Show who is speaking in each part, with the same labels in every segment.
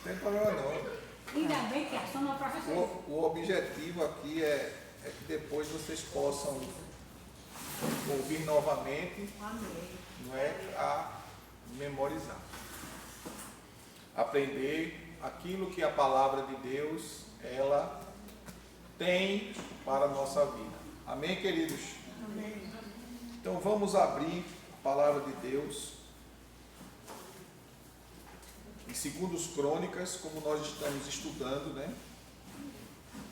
Speaker 1: tem problema não.
Speaker 2: Ainda bem que a soma é professora.
Speaker 1: O objetivo aqui é que depois vocês possam ouvir novamente,
Speaker 2: Amém.
Speaker 1: não é a memorizar. Aprender aquilo que a palavra de Deus, ela tem para a nossa vida. Amém, queridos?
Speaker 2: Amém.
Speaker 1: Então vamos abrir a palavra de Deus em 2 Crônicas, como nós estamos estudando, né?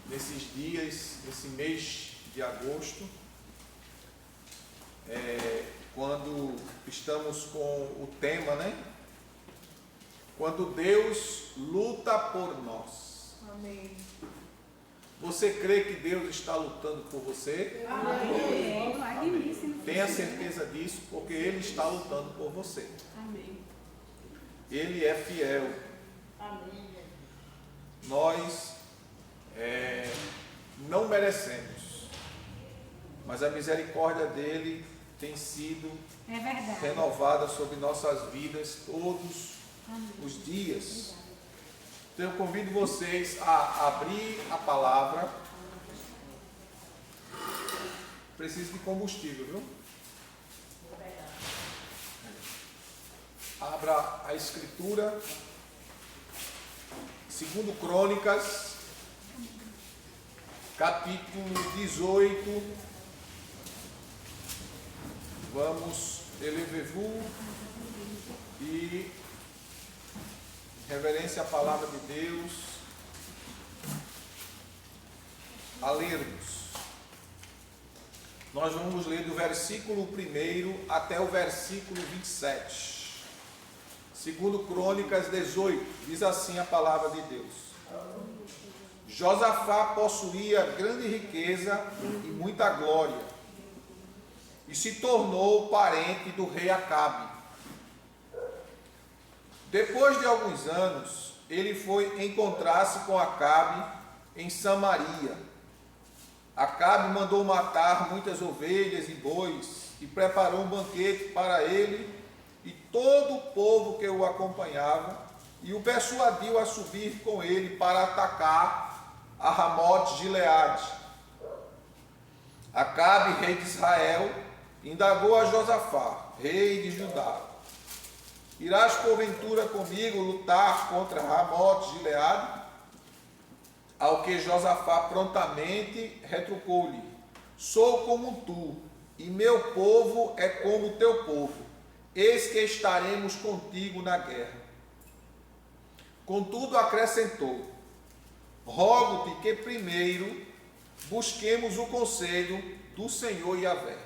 Speaker 1: Nesses dias, nesse mês de agosto, quando estamos com o tema, né? Quando Deus luta por nós.
Speaker 2: Amém.
Speaker 1: Você crê que Deus está lutando por você?
Speaker 2: Amém.
Speaker 1: Amém. Tenha certeza disso, porque Ele está lutando por você.
Speaker 2: Amém.
Speaker 1: Ele é fiel.
Speaker 2: Amém.
Speaker 1: Nós não merecemos, mas a misericórdia dele tem sido renovada sobre nossas vidas todos os dias. Então eu convido vocês a abrir a palavra. Preciso de combustível, viu? Abra a escritura, 2 Crônicas, capítulo 18. Vamos, elevez-vous, e reverência à palavra de Deus, a lermos. Nós vamos ler do versículo 1 até o versículo 27. 2 Crônicas 18, diz assim a palavra de Deus. Josafá possuía grande riqueza e muita glória, e se tornou parente do rei Acabe. Depois de alguns anos, ele foi encontrar-se com Acabe em Samaria. Acabe mandou matar muitas ovelhas e bois e preparou um banquete para ele e todo o povo que o acompanhava, e o persuadiu a subir com ele para atacar a Ramote Gileade. Acabe, rei de Israel, indagou a Josafá, rei de Judá: irás porventura comigo lutar contra Ramote Gileade? Ao que Josafá prontamente retrucou-lhe: sou como tu, e meu povo é como teu povo. Eis que estaremos contigo na guerra. Contudo acrescentou: rogo-te que primeiro busquemos o conselho do Senhor Yahvé.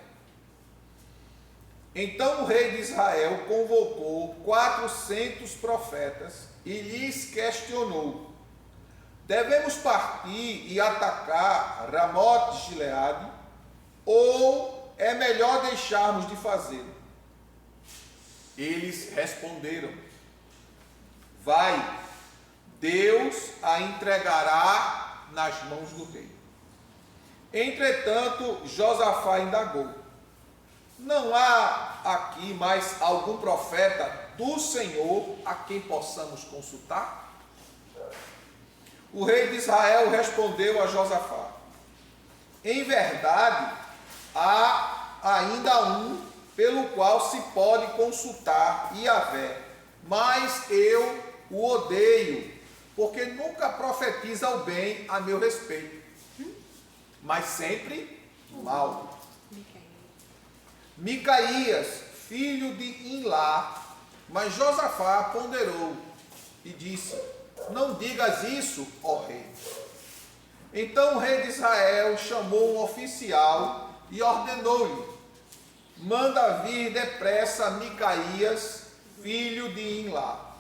Speaker 1: Então o rei de Israel convocou 400 profetas e lhes questionou: devemos partir e atacar Ramote Gileade, ou é melhor deixarmos de fazê-lo? Eles responderam: vai, Deus a entregará nas mãos do rei. Entretanto, Josafá indagou: não há aqui mais algum profeta do Senhor a quem possamos consultar? O rei de Israel respondeu a Josafá: em verdade, há ainda um pelo qual se pode consultar Yahvé, mas eu o odeio, porque nunca profetiza o bem a meu respeito, mas sempre o mal. Micaías, filho de Imlá. Mas Josafá ponderou e disse: não digas isso, ó rei. Então o rei de Israel chamou um oficial e ordenou-lhe: manda vir depressa Micaías, filho de Imlá.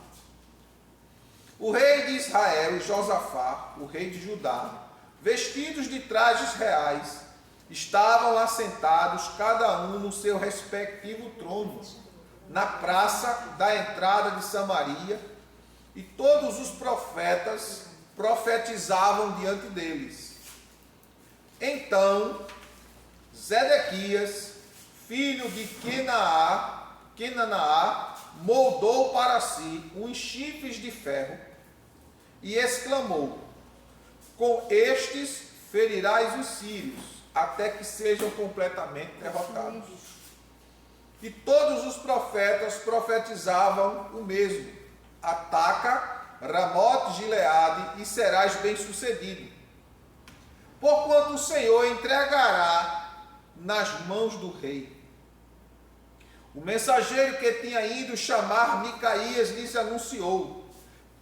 Speaker 1: O rei de Israel e Josafá, o rei de Judá, vestidos de trajes reais, estavam assentados cada um no seu respectivo trono, na praça da entrada de Samaria, e todos os profetas profetizavam diante deles. Então Zedequias, filho de Kenaná, moldou para si uns chifres de ferro e exclamou: com estes ferirás os sírios, até que sejam completamente derrotados. E todos os profetas profetizavam o mesmo: ataca Ramote Gileade e serás bem-sucedido, porquanto o Senhor entregará nas mãos do rei. O mensageiro que tinha ido chamar Micaías lhes anunciou: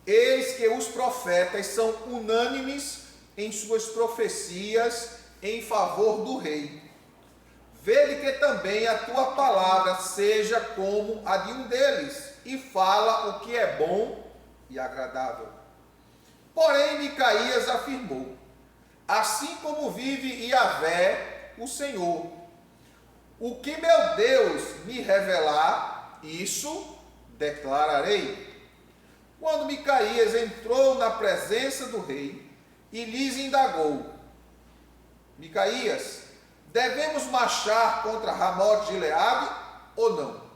Speaker 1: eis que os profetas são unânimes em suas profecias em favor do rei. Vê-lhe que também a tua palavra seja como a de um deles, e fala o que é bom e agradável. Porém, Micaías afirmou: assim como vive Yahvé, o Senhor, o que meu Deus me revelar, isso declararei. Quando Micaías entrou na presença do rei e lhes indagou: Micaías, devemos marchar contra Ramote Gileade ou não?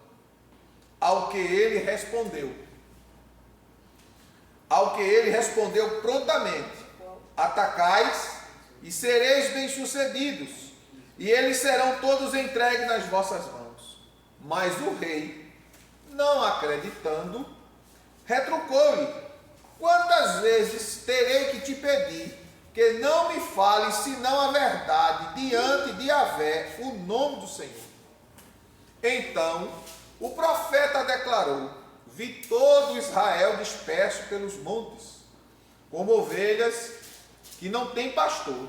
Speaker 1: Ao que ele respondeu prontamente: atacais e sereis bem-sucedidos, e eles serão todos entregues nas vossas mãos. Mas o rei, não acreditando, retrucou-lhe: quantas vezes terei que te pedir que não me fales senão a verdade diante de Yahvé, o nome do Senhor? Então o profeta declarou: vi todo Israel disperso pelos montes, como ovelhas que não têm pastor.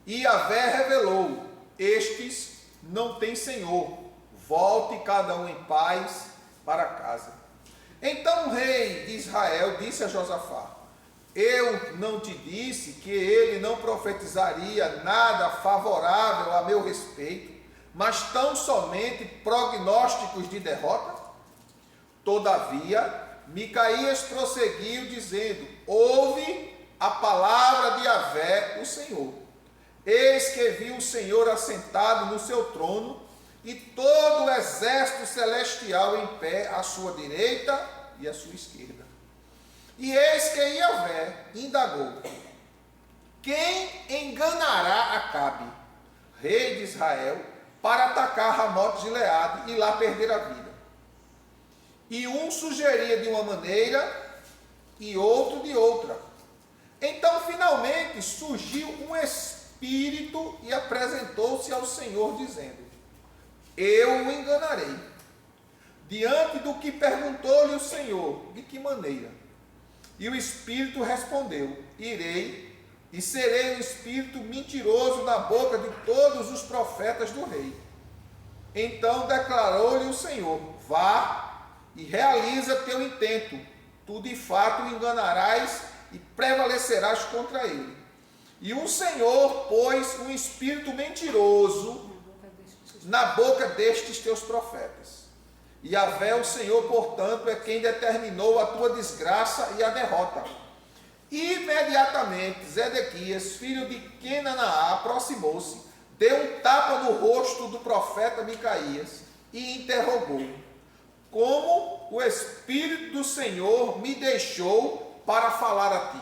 Speaker 1: E Yahvé revelou: estes não têm senhor, volte cada um em paz para casa. Então o rei de Israel disse a Josafá: eu não te disse que ele não profetizaria nada favorável a meu respeito, mas tão somente prognósticos de derrota? Todavia, Micaías prosseguiu dizendo: ouve a palavra de Yahvé, o Senhor. Eis que vi o Senhor assentado no seu trono, e todo o exército celestial em pé à sua direita e à sua esquerda. E eis que Yahvé indagou: quem enganará Acabe, rei de Israel, para atacar Ramote Gileade e lá perder a vida? E um sugeria de uma maneira e outro de outra. Então finalmente surgiu um espírito e apresentou-se ao Senhor dizendo: eu o enganarei. Diante do que perguntou-lhe o Senhor: de que maneira? E o espírito respondeu: irei e serei um espírito mentiroso na boca de todos os profetas do rei. Então declarou-lhe o Senhor: vá e realiza teu intento, tu de fato o enganarás e prevalecerás contra ele. E o Senhor pôs um espírito mentiroso na boca destes teus profetas. E Yahvé, o Senhor, portanto, é quem determinou a tua desgraça e a derrota. Imediatamente, Zedequias, filho de Kenanaá, aproximou-se, deu um tapa no rosto do profeta Micaías e interrogou: como o Espírito do Senhor me deixou para falar a ti?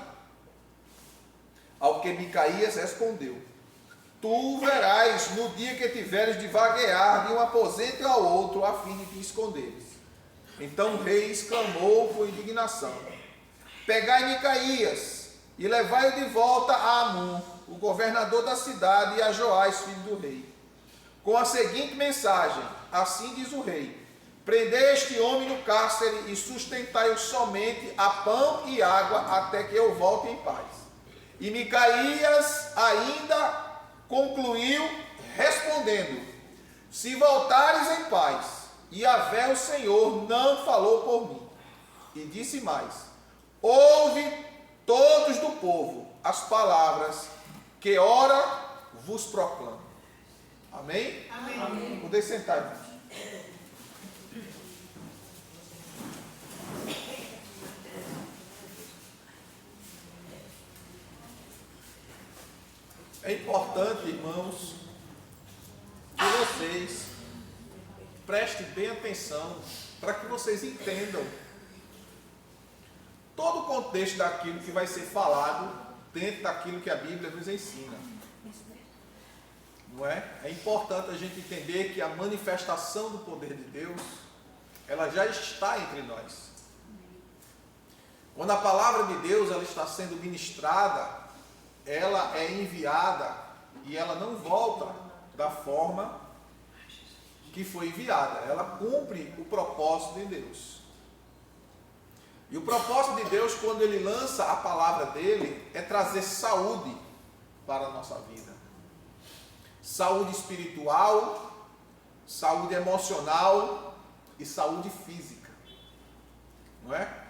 Speaker 1: Ao que Micaías respondeu: tu verás no dia que tiveres de vaguear de um aposento ao outro, a fim de te esconderes. Então o rei exclamou com indignação: pegai Micaías e levai-o de volta a Amon, o governador da cidade, e a Joás, filho do rei, com a seguinte mensagem: assim diz o rei: prendei este homem no cárcere e sustentai-o somente a pão e água até que eu volte em paz. E Micaías ainda concluiu respondendo: se voltares em paz, Yahvé o Senhor não falou por mim. E disse mais: ouve todos do povo as palavras que ora vos proclamo. Amém?
Speaker 2: Amém.
Speaker 1: Podeis sentar, irmãos. É importante, irmãos, que vocês prestem bem atenção para que vocês entendam todo o contexto daquilo que vai ser falado dentro daquilo que a Bíblia nos ensina. Não é? É importante a gente entender que a manifestação do poder de Deus, ela já está entre nós. Quando a palavra de Deus ela está sendo ministrada, ela é enviada e ela não volta da forma que foi enviada. Ela cumpre o propósito de Deus. E o propósito de Deus, quando Ele lança a palavra dele, é trazer saúde para a nossa vida. Saúde espiritual, saúde emocional e saúde física. Não é?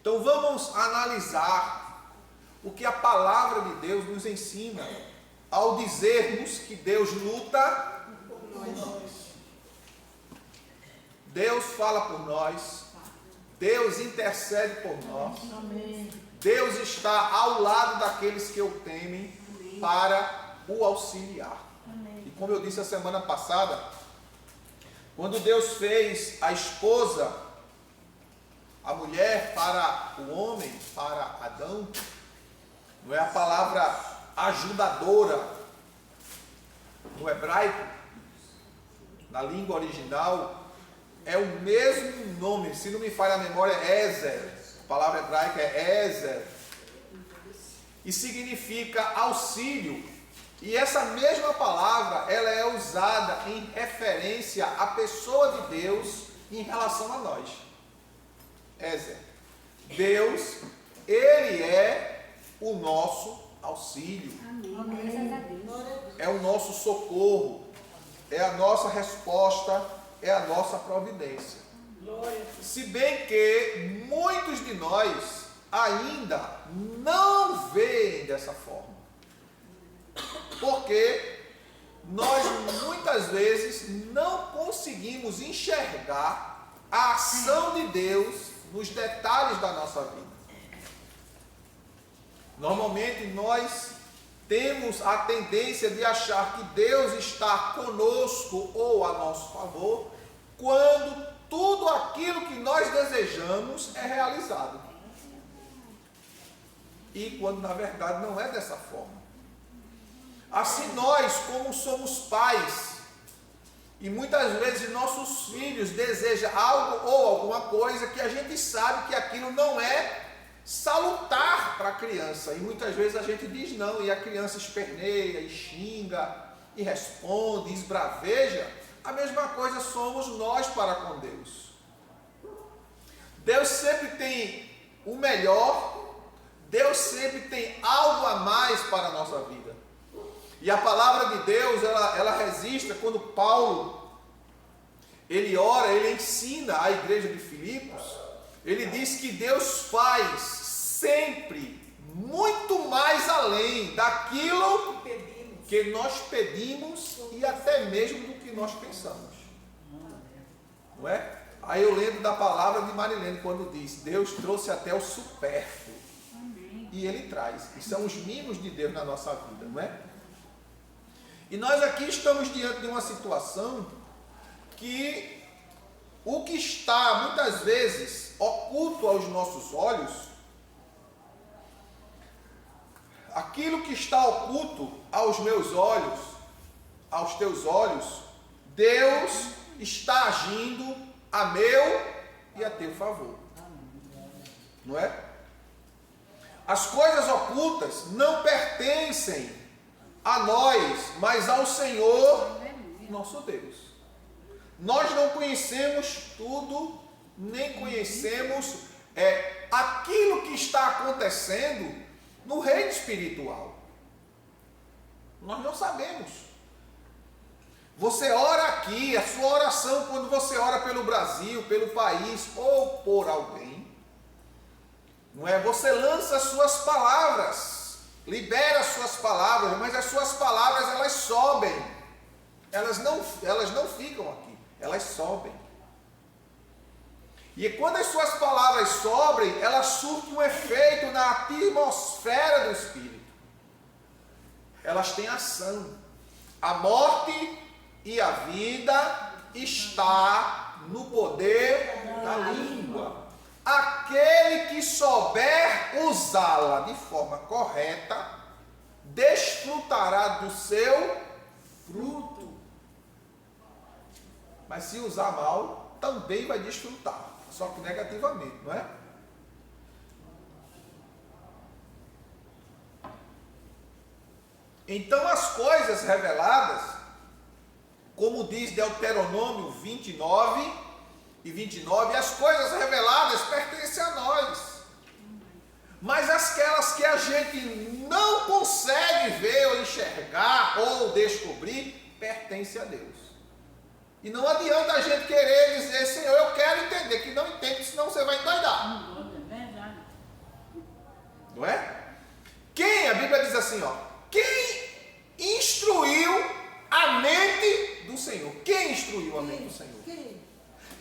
Speaker 1: Então vamos analisar o que a palavra de Deus nos ensina ao dizermos que Deus luta por nós. Deus fala por nós. Deus intercede por nós. Deus está ao lado daqueles que o temem para o auxiliar. E como eu disse a semana passada, quando Deus fez a esposa, a mulher para o homem, para Adão, não é a palavra ajudadora no hebraico, na língua original, é o mesmo nome, se não me falha a memória, é Ezer. A palavra hebraica é Ezer. E significa auxílio. E essa mesma palavra, ela é usada em referência à pessoa de Deus em relação a nós. Ezer. Deus, Ele é o nosso auxílio. É o nosso socorro. É a nossa resposta, é a nossa providência. Se bem que muitos de nós ainda não veem dessa forma. Porque nós muitas vezes não conseguimos enxergar a ação de Deus nos detalhes da nossa vida. Normalmente nós temos a tendência de achar que Deus está conosco ou a nosso favor quando tudo aquilo que nós desejamos é realizado. E quando na verdade não é dessa forma. Assim nós, como somos pais, e muitas vezes nossos filhos desejam algo ou alguma coisa que a gente sabe que aquilo não é salutar para a criança, e muitas vezes a gente diz não, e a criança esperneia, e xinga, e responde, e esbraveja. A mesma coisa somos nós para com Deus. Deus sempre tem o melhor, Deus sempre tem algo a mais para a nossa vida. E a palavra de Deus, ela registra quando Paulo, ele ora, ele ensina a igreja de Filipos. Ele diz que Deus faz sempre muito mais além daquilo que nós pedimos e até mesmo do que nós pensamos. Não é? Aí eu lembro da palavra de Marilene quando diz: Deus trouxe até o supérfluo. E Ele traz. E são os mimos de Deus na nossa vida, não é? E nós aqui estamos diante de uma situação que o que está muitas vezes oculto aos nossos olhos, aquilo que está oculto aos meus olhos, aos teus olhos, Deus está agindo a meu e a teu favor. Não é? As coisas ocultas não pertencem a nós, mas ao Senhor, nosso Deus. Nós não conhecemos tudo, nem conhecemos aquilo que está acontecendo no reino espiritual. Nós não sabemos. Você ora aqui, a sua oração, quando você ora pelo Brasil, pelo país ou por alguém, não é? Você lança as suas palavras, libera as suas palavras, mas as suas palavras elas sobem, elas não ficam aqui, elas sobem. E quando as suas palavras sobem, elas surtem um efeito na atmosfera do Espírito. Elas têm ação. A morte e a vida está no poder da língua. aquele que souber usá-la de forma correta, desfrutará do seu fruto. Mas se usar mal, também vai desfrutar, só que negativamente, não é? Então as coisas reveladas, como diz Deuteronômio 29 e 29, as coisas reveladas pertencem a nós. Mas aquelas que a gente não consegue ver ou enxergar ou descobrir, pertencem a Deus. E não adianta a gente querer dizer, Senhor, eu quero entender, que não entende, senão você vai endoidar.
Speaker 2: É verdade.
Speaker 1: Não é? Quem, a Bíblia diz assim, ó, quem instruiu a mente do Senhor? Quem instruiu a mente do Senhor?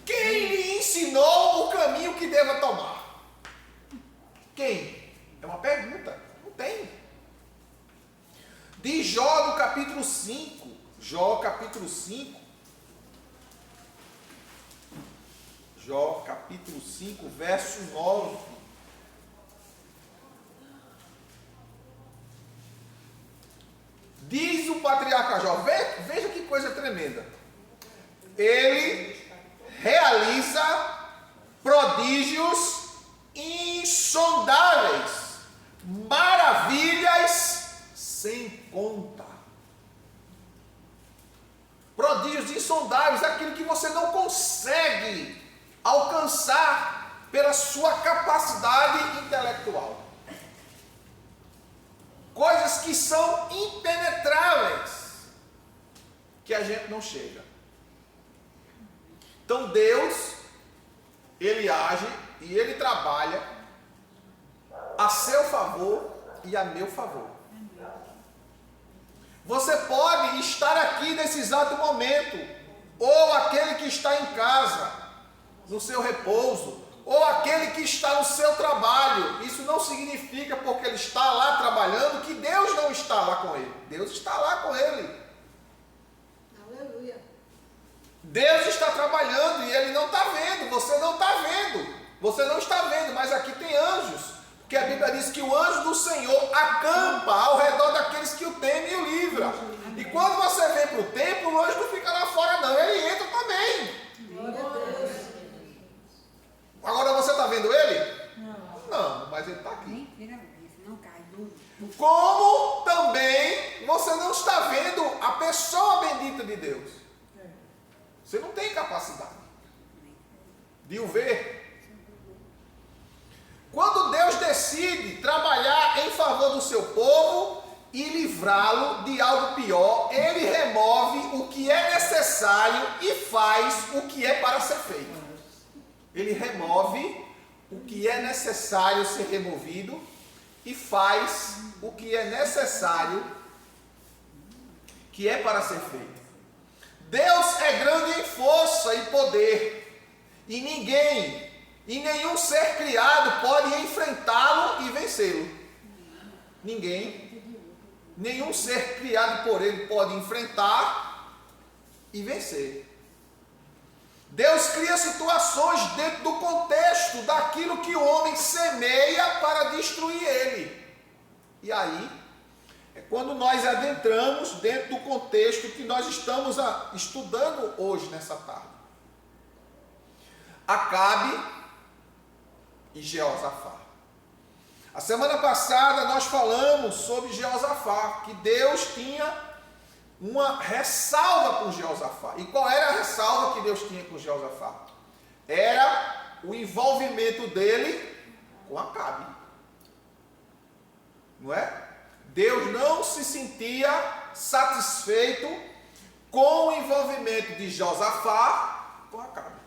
Speaker 1: Quem lhe ensinou o caminho que deva tomar? Quem? É uma pergunta. Não tem. De Jó no capítulo 5. Jó capítulo 5. Jó capítulo 5, verso 9. Diz o patriarca Jó, veja que coisa tremenda. Ele realiza prodígios insondáveis, maravilhas sem conta. Prodígios insondáveis, aquilo que você não consegue alcançar pela sua capacidade intelectual. Coisas que são impenetráveis, que a gente não chega. Então Deus, Ele age e Ele trabalha a seu favor e a meu favor. Você pode estar aqui nesse exato momento, ou aquele que está em casa, no seu repouso, ou aquele que está no seu trabalho. Isso não significa porque ele está lá trabalhando que Deus não está lá com ele. Deus está lá com ele.
Speaker 3: Aleluia.
Speaker 1: Deus está trabalhando e ele não está vendo. Você não está vendo. Você não está vendo, mas aqui tem anjos. Porque a Bíblia diz que o anjo do Senhor acampa ao redor daqueles que o temem e o livra. E quando você vem para o templo, o anjo não fica lá fora não, ele entra também.
Speaker 3: Glória a Deus.
Speaker 1: Agora você está vendo ele?
Speaker 2: Não.
Speaker 1: Não, mas ele está aqui.
Speaker 2: Nem tira a cabeça, não cai duro.
Speaker 1: Como também você não está vendo a pessoa bendita de Deus. Você não tem capacidade de o ver. Quando Deus decide trabalhar em favor do seu povo e livrá-lo de algo pior, Ele remove o que é necessário e faz o que é para ser feito. Ele remove o que é necessário ser removido e faz o que é necessário que é para ser feito. Deus é grande em força e poder, e ninguém e nenhum ser criado pode enfrentá-lo e vencê-lo. Ninguém, nenhum ser criado por ele pode enfrentar e vencer. Deus cria situações dentro do contexto daquilo que o homem semeia para destruir ele. E aí, é quando nós adentramos dentro do contexto que nós estamos estudando hoje, nessa tarde. Acabe e Jeosafá. A semana passada nós falamos sobre Jeosafá, que Deus tinha uma ressalva com Jeosafá. E qual era a ressalva que Deus tinha com Jeosafá? Era o envolvimento dele com Acabe. Não é? Deus não se sentia satisfeito com o envolvimento de Josafá com Acabe.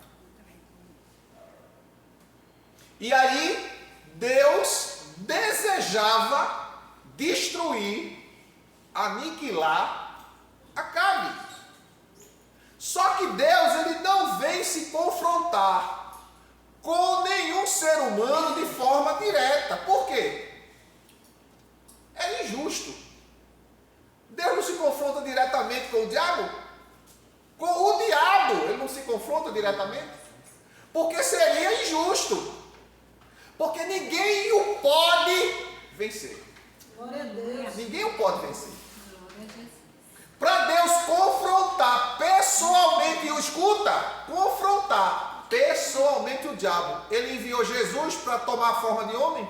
Speaker 1: E aí, Deus desejava destruir, aniquilar Acabe. Só que Deus, ele não vem se confrontar com nenhum ser humano de forma direta. Por quê? É injusto. Deus não se confronta diretamente com o diabo? Com o diabo ele não se confronta diretamente? Porque seria injusto. Porque ninguém o pode vencer.
Speaker 3: Glória a Deus.
Speaker 1: Ninguém o pode vencer.
Speaker 2: Glória a Jesus.
Speaker 1: Para Deus confrontar pessoalmente, confrontar pessoalmente o diabo, ele enviou Jesus para tomar a forma de homem.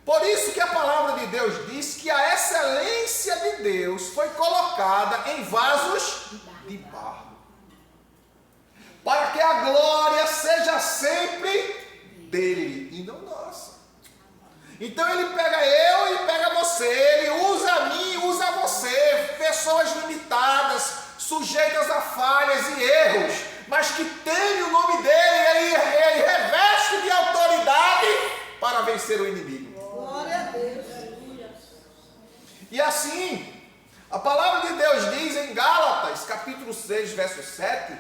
Speaker 1: Por isso que a palavra de Deus diz que a excelência de Deus foi colocada em vasos de barro, para que a glória seja sempre dele e não nossa. Então ele pega eu e pega você, ele usa a mim e usa você, pessoas limitadas, sujeitas a falhas e erros, mas que tem o nome dele e reveste de autoridade para vencer o inimigo.
Speaker 3: Glória a Deus.
Speaker 1: E assim, a palavra de Deus diz em Gálatas, capítulo 6, verso 7,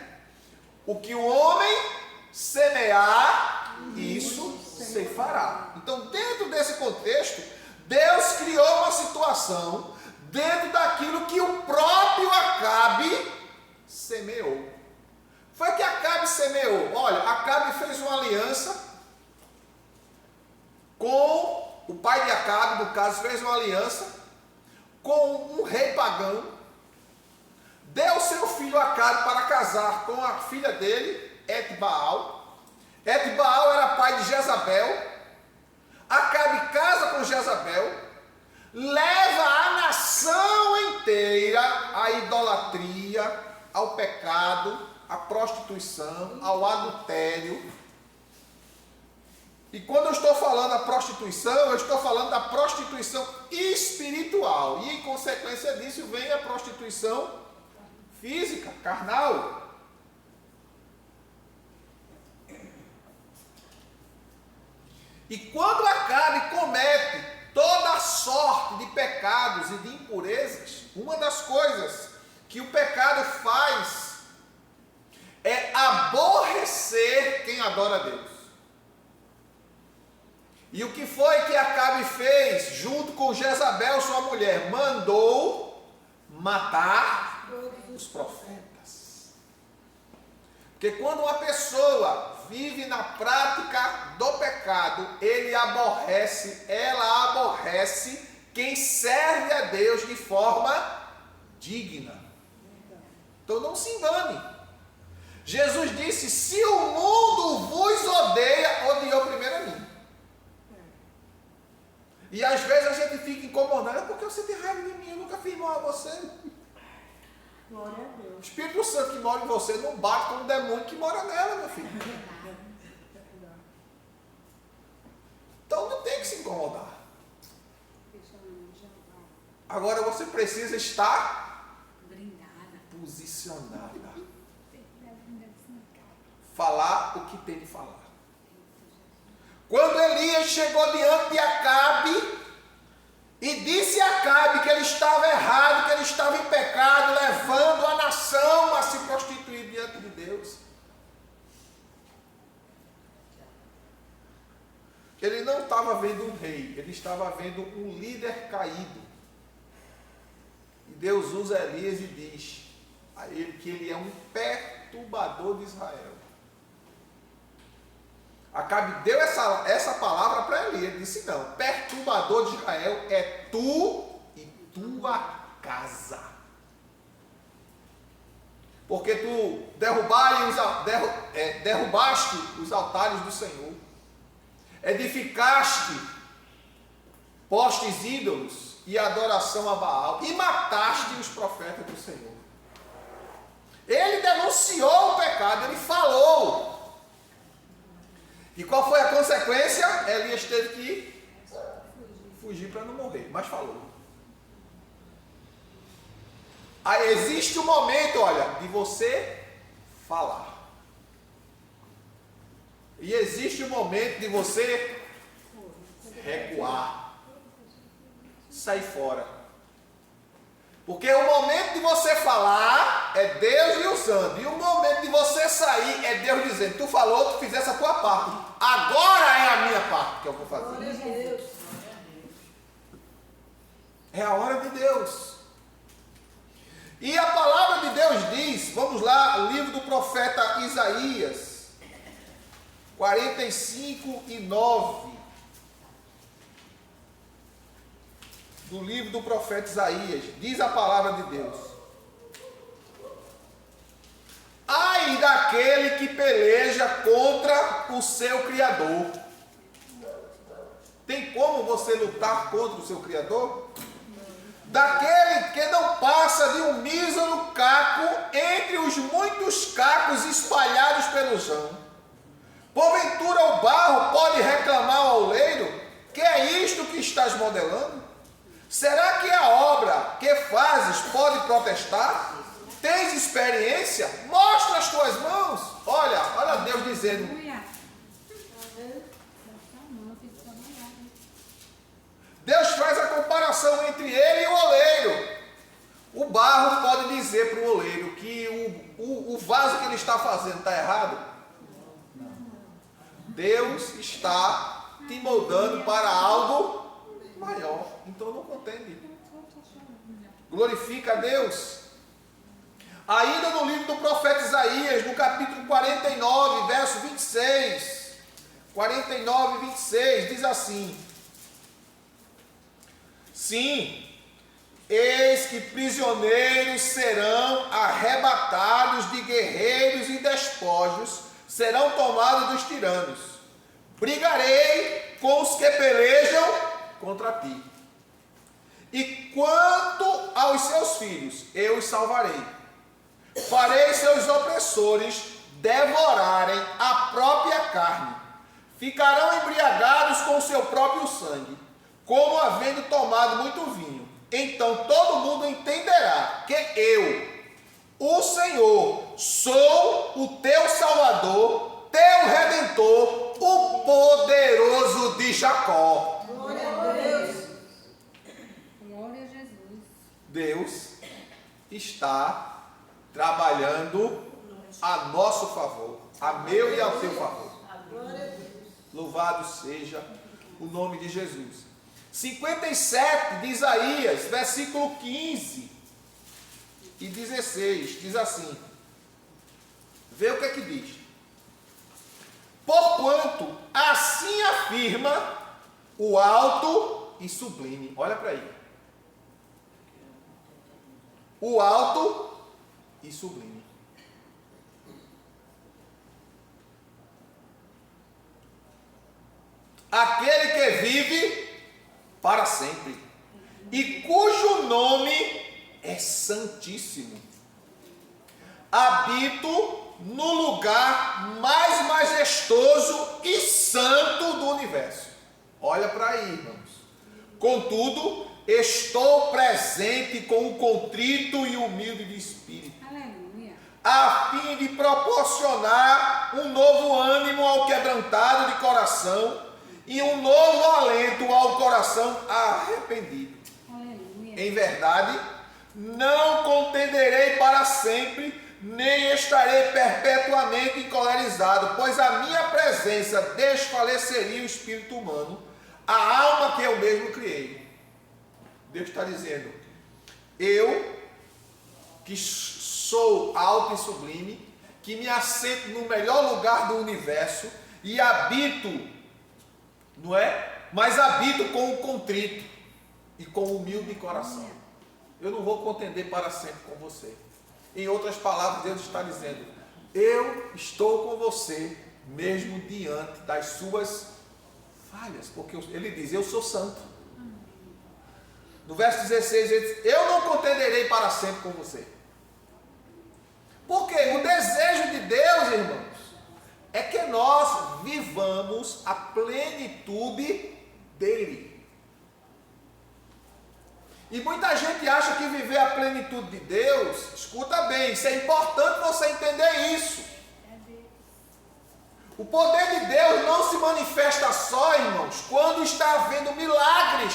Speaker 1: o que o homem semear, isso ceifará. Então, dentro desse contexto, Deus criou uma situação dentro daquilo que o próprio Acabe semeou. Foi o que Acabe semeou. Olha, Acabe fez uma aliança com o pai de Acabe, no caso, fez uma aliança com um rei pagão, deu seu filho Acabe para casar com a filha dele, Etbaal. Etbaal era pai de Jezabel. Acabe casa com Jezabel, leva a nação inteira à idolatria, ao pecado, à prostituição, ao adultério. E quando eu estou falando da prostituição, eu estou falando da prostituição espiritual. E em consequência disso vem a prostituição física, carnal. E quando Acabe comete toda a sorte de pecados e de impurezas, uma das coisas que o pecado faz é aborrecer quem adora a Deus. E o que foi que Acabe fez junto com Jezabel, sua mulher? Mandou matar os profetas. Porque quando uma pessoa vive na prática do pecado, ela aborrece quem serve a Deus de forma digna. Então não se engane. Jesus disse: se o mundo vos odeia, odiou primeiro a mim. E às vezes a gente fica incomodado, porque você tem raiva de mim, eu nunca fiz mal a você.
Speaker 2: Glória a Deus.
Speaker 1: O Espírito Santo que mora em você não bate com o demônio que mora nela, meu filho. Então não tem que se incomodar. Agora você precisa estar
Speaker 2: Brindada.
Speaker 1: posicionada. Falar o que tem de falar. Quando Elias chegou diante de Acabe e disse a Acabe que ele estava errado, que ele estava em pecado, levando a nação a se prostituir diante de Deus, ele não estava vendo um rei, ele estava vendo um líder caído. E Deus usa Elias e diz a ele que ele é um perturbador de Israel. Acabe deu essa palavra para Elias. Ele disse: não, perturbador de Israel é tu e tua casa. Porque tu derrubaste os altares do Senhor, edificaste postes ídolos e adoração a Baal, e mataste os profetas do Senhor. Ele denunciou o pecado, ele falou. E qual foi a consequência? Elias teve que fugir para não morrer, mas falou. Aí existe um momento, olha, de você falar. E existe um momento de você recuar, sair fora. Porque o momento de você falar é Deus lhe usando. E o momento de você sair é Deus dizendo: tu falou, tu fizesse a tua parte. Agora é a minha parte que eu vou fazer.
Speaker 3: Glória a Deus.
Speaker 1: É a hora de Deus. E a palavra de Deus diz, vamos lá, livro do profeta Isaías, 45 e 9 do livro do profeta Isaías, diz a palavra de Deus: ai daquele que peleja contra o seu Criador. Tem como você lutar contra o seu Criador? Daquele que não passa de um mísero caco entre os muitos cacos espalhados pelo chão. Porventura o barro pode reclamar ao oleiro: que é isto que estás modelando? Será que a obra que fazes pode protestar? Tens experiência? Mostra as tuas mãos. Olha Deus dizendo.
Speaker 2: Aleluia.
Speaker 1: Deus faz a comparação entre ele e o oleiro. O barro pode dizer para o oleiro que o vaso que ele está fazendo está errado? Deus está te moldando para algo maior. Então não contende. Glorifica a Deus. Ainda no livro do profeta Isaías, no capítulo 49, verso 26. 49 e 26, diz assim: sim, eis que prisioneiros serão arrebatados de guerreiros e despojos, serão tomados dos tiranos. Brigarei com os que pelejam contra ti. E quanto aos seus filhos, eu os salvarei. Farei seus opressores devorarem a própria carne. Ficarão embriagados com o seu próprio sangue, como havendo tomado muito vinho. Então todo mundo entenderá que eu, o Senhor, sou o teu Salvador, teu Redentor, o poderoso de Jacó.
Speaker 3: Glória a Deus.
Speaker 2: Glória a Jesus.
Speaker 1: Deus está trabalhando a nosso favor, a meu e ao teu favor.
Speaker 3: Glória a Deus.
Speaker 1: Louvado seja o nome de Jesus. 57 de Isaías, versículo 15 e 16, diz assim. Vê o que é que diz. Porquanto assim afirma o alto e sublime. Olha para aí. O alto e sublime. Aquele que vive para sempre e cujo nome é santíssimo. Habito no lugar mais majestoso e santo do universo. Olha para aí, irmãos. Contudo, estou presente com o contrito e humilde de espírito,
Speaker 2: Aleluia.
Speaker 1: a fim de proporcionar um novo ânimo ao quebrantado de coração e um novo alento ao coração arrependido.
Speaker 2: Aleluia.
Speaker 1: Em verdade, não contenderei para sempre, nem estarei perpetuamente encolerizado, pois a minha presença desfaleceria o espírito humano, a alma que eu mesmo criei. Deus está dizendo: eu, que sou alto e sublime, que me assento no melhor lugar do universo e habito, não é? Mas habito com o contrito e com o humilde coração. Eu não vou contender para sempre com você. Em outras palavras, Deus está dizendo: eu estou com você, mesmo diante das suas falhas, porque ele diz: eu sou santo. No verso 16, ele diz: eu não contenderei para sempre com você. Porque o desejo de Deus, irmãos, é que nós vivamos a plenitude dele. E muita gente acha que viver a plenitude de Deus, escuta bem, isso é importante você entender isso. O poder de Deus não se manifesta só, irmãos, quando está havendo milagres,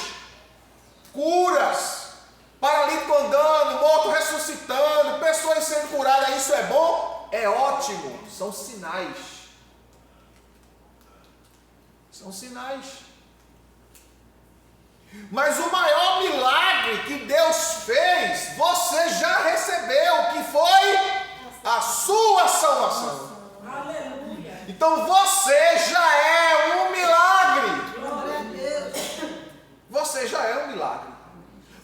Speaker 1: curas, paralítico andando, morto ressuscitando, pessoas sendo curadas. Isso é bom? É ótimo. São sinais. São sinais. Mas o maior milagre que Deus fez, você já recebeu, que foi a sua salvação.
Speaker 3: Aleluia.
Speaker 1: Então você já é um milagre.
Speaker 3: Glória a Deus.
Speaker 1: Você já é um milagre.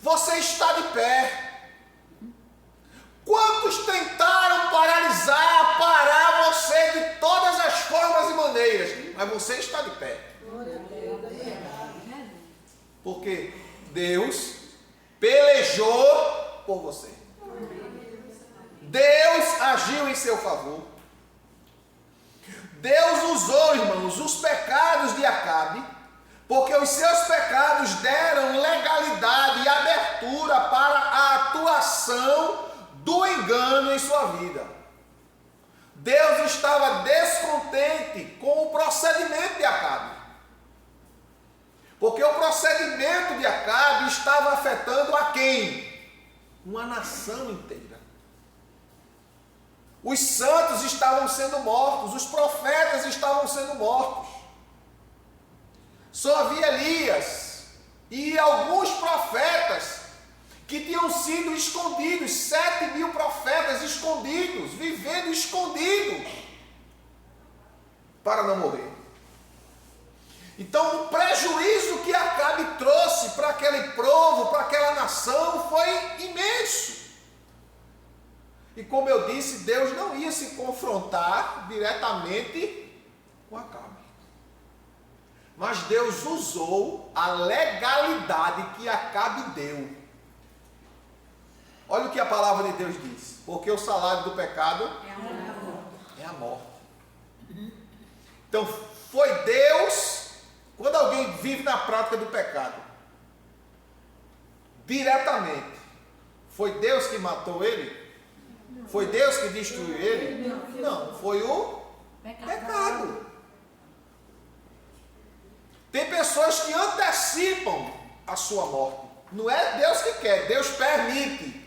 Speaker 1: Você está de pé. Quantos tentaram paralisar, parar você de todas as formas e maneiras, mas você está de pé.
Speaker 3: Glória a Deus.
Speaker 1: Porque Deus pelejou por você. Deus agiu em seu favor. Deus usou, irmãos, os pecados de Acabe, porque os seus pecados deram legalidade e abertura para a atuação do engano em sua vida. Deus estava descontente com o procedimento de Acabe, porque o procedimento de Acabe estava afetando a quem? Uma nação inteira. Os santos estavam sendo mortos, os profetas estavam sendo mortos. Só havia Elias e alguns profetas que tinham sido escondidos, 7.000 profetas escondidos, vivendo escondidos, para não morrer. Então o prejuízo que Acabe trouxe para aquele povo, para aquela nação, foi imenso. E como eu disse, Deus não ia se confrontar diretamente com Acabe. Mas Deus usou a legalidade que Acabe deu. Olha o que a palavra de Deus diz. Porque o salário do pecado é a morte. Então foi Deus, quando alguém vive na prática do pecado, diretamente, foi Deus que matou ele? Foi Deus que destruiu ele? Não, foi o pecado. Tem pessoas que antecipam a sua morte. Não é Deus que quer, Deus permite.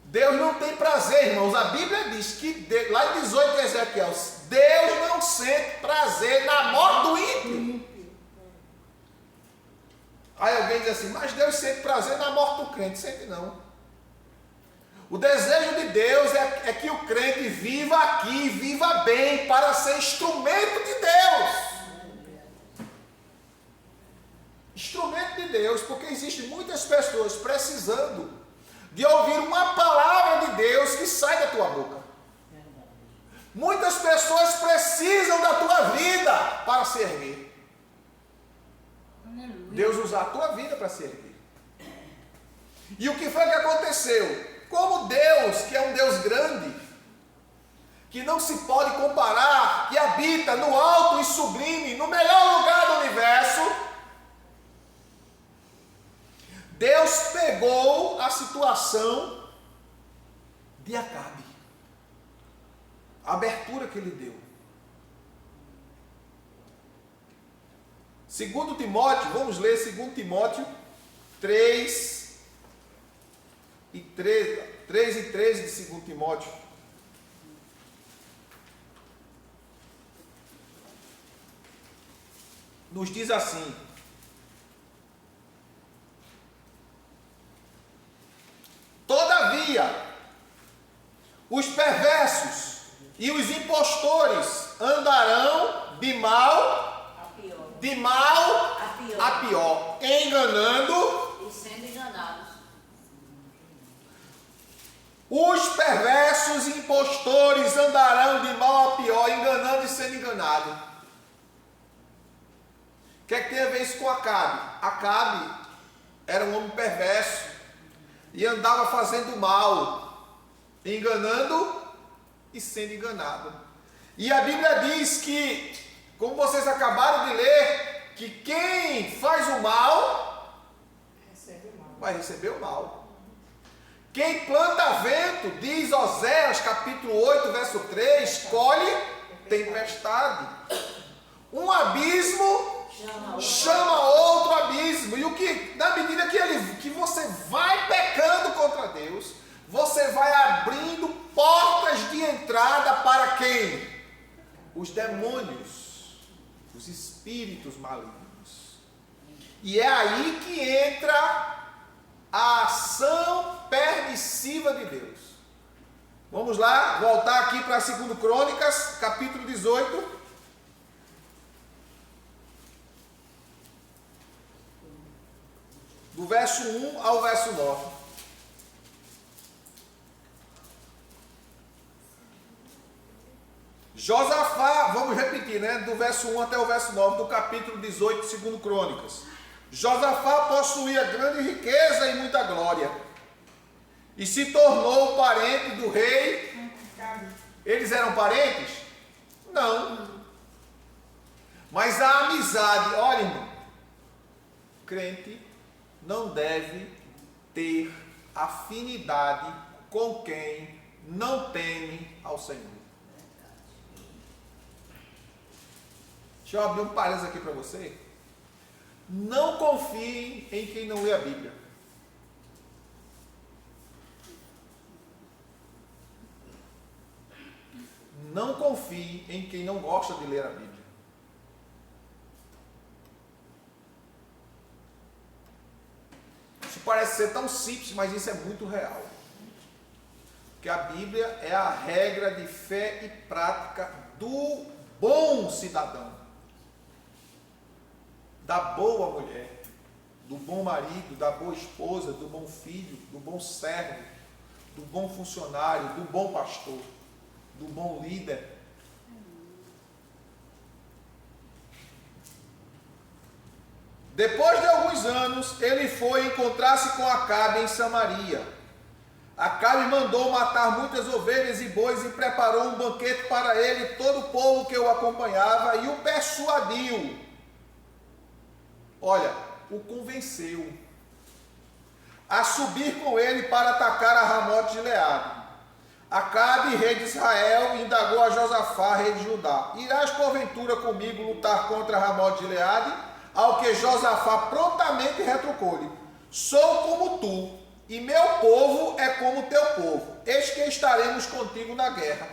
Speaker 1: Deus não tem prazer, irmãos. A Bíblia diz que, lá em 18 de Ezequiel, Deus não sente prazer na morte do ímpio. Aí alguém diz assim, mas Deus sente prazer na morte do crente. Sente não. O desejo de Deus é que o crente viva aqui, viva bem, para ser instrumento de Deus. Instrumento de Deus, porque existem muitas pessoas precisando de ouvir uma palavra de Deus que sai da tua boca. Muitas pessoas precisam da tua vida para se erguer. Deus usar a tua vida para se erguer. E o que foi que aconteceu? Como Deus, que é um Deus grande, que não se pode comparar, que habita no alto e sublime, no melhor lugar do universo, Deus pegou a situação de Acabe, a abertura que ele deu. Segundo Timóteo, vamos ler 2 Timóteo 3 e 13 de 2 Timóteo. Nos diz assim: todavia, os perversos e os impostores andarão de mal a pior, enganando
Speaker 4: e sendo enganados.
Speaker 1: Os perversos e impostores andarão de mal a pior, enganando e sendo enganado. O que é que tem a ver isso com Acabe? Acabe era um homem perverso e andava fazendo mal, enganando e sendo enganado. E a Bíblia diz que, como vocês acabaram de ler, que quem faz o mal vai receber o mal. Quem planta vento, diz Oséias capítulo 8, verso 3, colhe tempestade. Um abismo chama outro abismo. E o que, na medida que você vai pecando contra Deus, você vai abrindo portas de entrada para quem? Os demônios, os espíritos malignos. E é aí que entra a ação permissiva de Deus. Vamos lá, voltar aqui para 2 Crônicas, capítulo 18. Do verso 1 ao verso 9. Josafá, vamos repetir, né? Do verso 1 até o verso 9, do capítulo 18 de 2 Crônicas. Josafá possuía grande riqueza e muita glória, e se tornou parente do rei. Eles eram parentes? Não. Mas a amizade, olha, irmão, crente não deve ter afinidade com quem não teme ao Senhor. Deixa eu abrir um parênteses aqui para você. Não confie em quem não lê a Bíblia. Não confie em quem não gosta de ler a Bíblia. Isso parece ser tão simples, mas isso é muito real. Porque a Bíblia é a regra de fé e prática do bom cidadão, da boa mulher, do bom marido, da boa esposa, do bom filho, do bom servo, do bom funcionário, do bom pastor, do bom líder. Depois de alguns anos, ele foi encontrar-se com Acabe em Samaria. Acabe mandou matar muitas ovelhas e bois e preparou um banquete para ele e todo o povo que o acompanhava e o persuadiu. Olha, o convenceu a subir com ele para atacar a Ramote de Gileade. Acabe, rei de Israel, indagou a Josafá, rei de Judá: irás porventura comigo lutar contra Ramote de Gileade? Ao que Josafá prontamente retrucou-lhe: sou como tu, e meu povo é como teu povo, eis que estaremos contigo na guerra.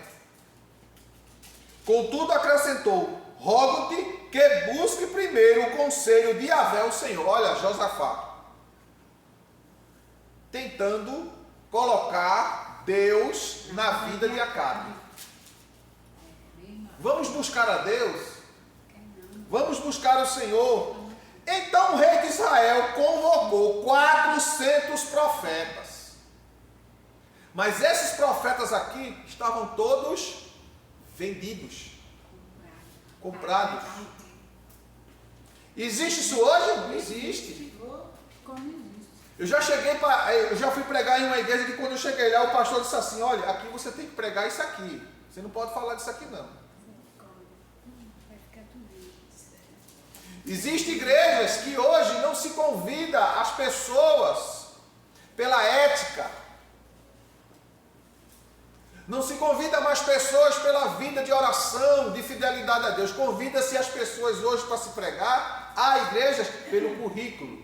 Speaker 1: Contudo acrescentou: rogo-te que busque primeiro o conselho de Yahvé, o Senhor. Olha, Josafá tentando colocar Deus na vida de Acabe. Vamos buscar a Deus? Vamos buscar o Senhor? Então o rei de Israel convocou 400 profetas. Mas esses profetas aqui estavam todos vendidos, comprados. Existe isso hoje? Não existe. Eu já fui pregar em uma igreja que quando eu cheguei lá, o pastor disse assim: olha, aqui você tem que pregar isso aqui. Você não pode falar disso aqui não. Existem igrejas que hoje não se convida as pessoas pela ética. Não se convida mais pessoas pela vida de oração, de fidelidade a Deus. Convida-se as pessoas hoje para se pregar a igrejas pelo currículo.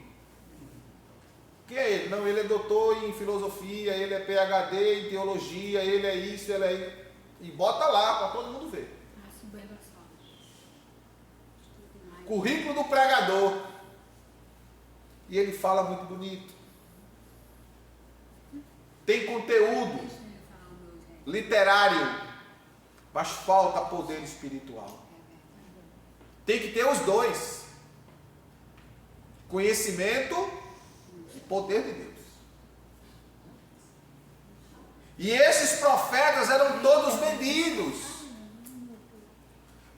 Speaker 1: Quem é ele? Não, ele é doutor em filosofia, ele é PhD em teologia, ele é isso, ele é isso. E bota lá para todo mundo ver. Currículo do pregador. E ele fala muito bonito. Tem conteúdo literário, mas falta poder espiritual. Tem que ter os dois: conhecimento e poder de Deus. E esses profetas eram todos vendidos,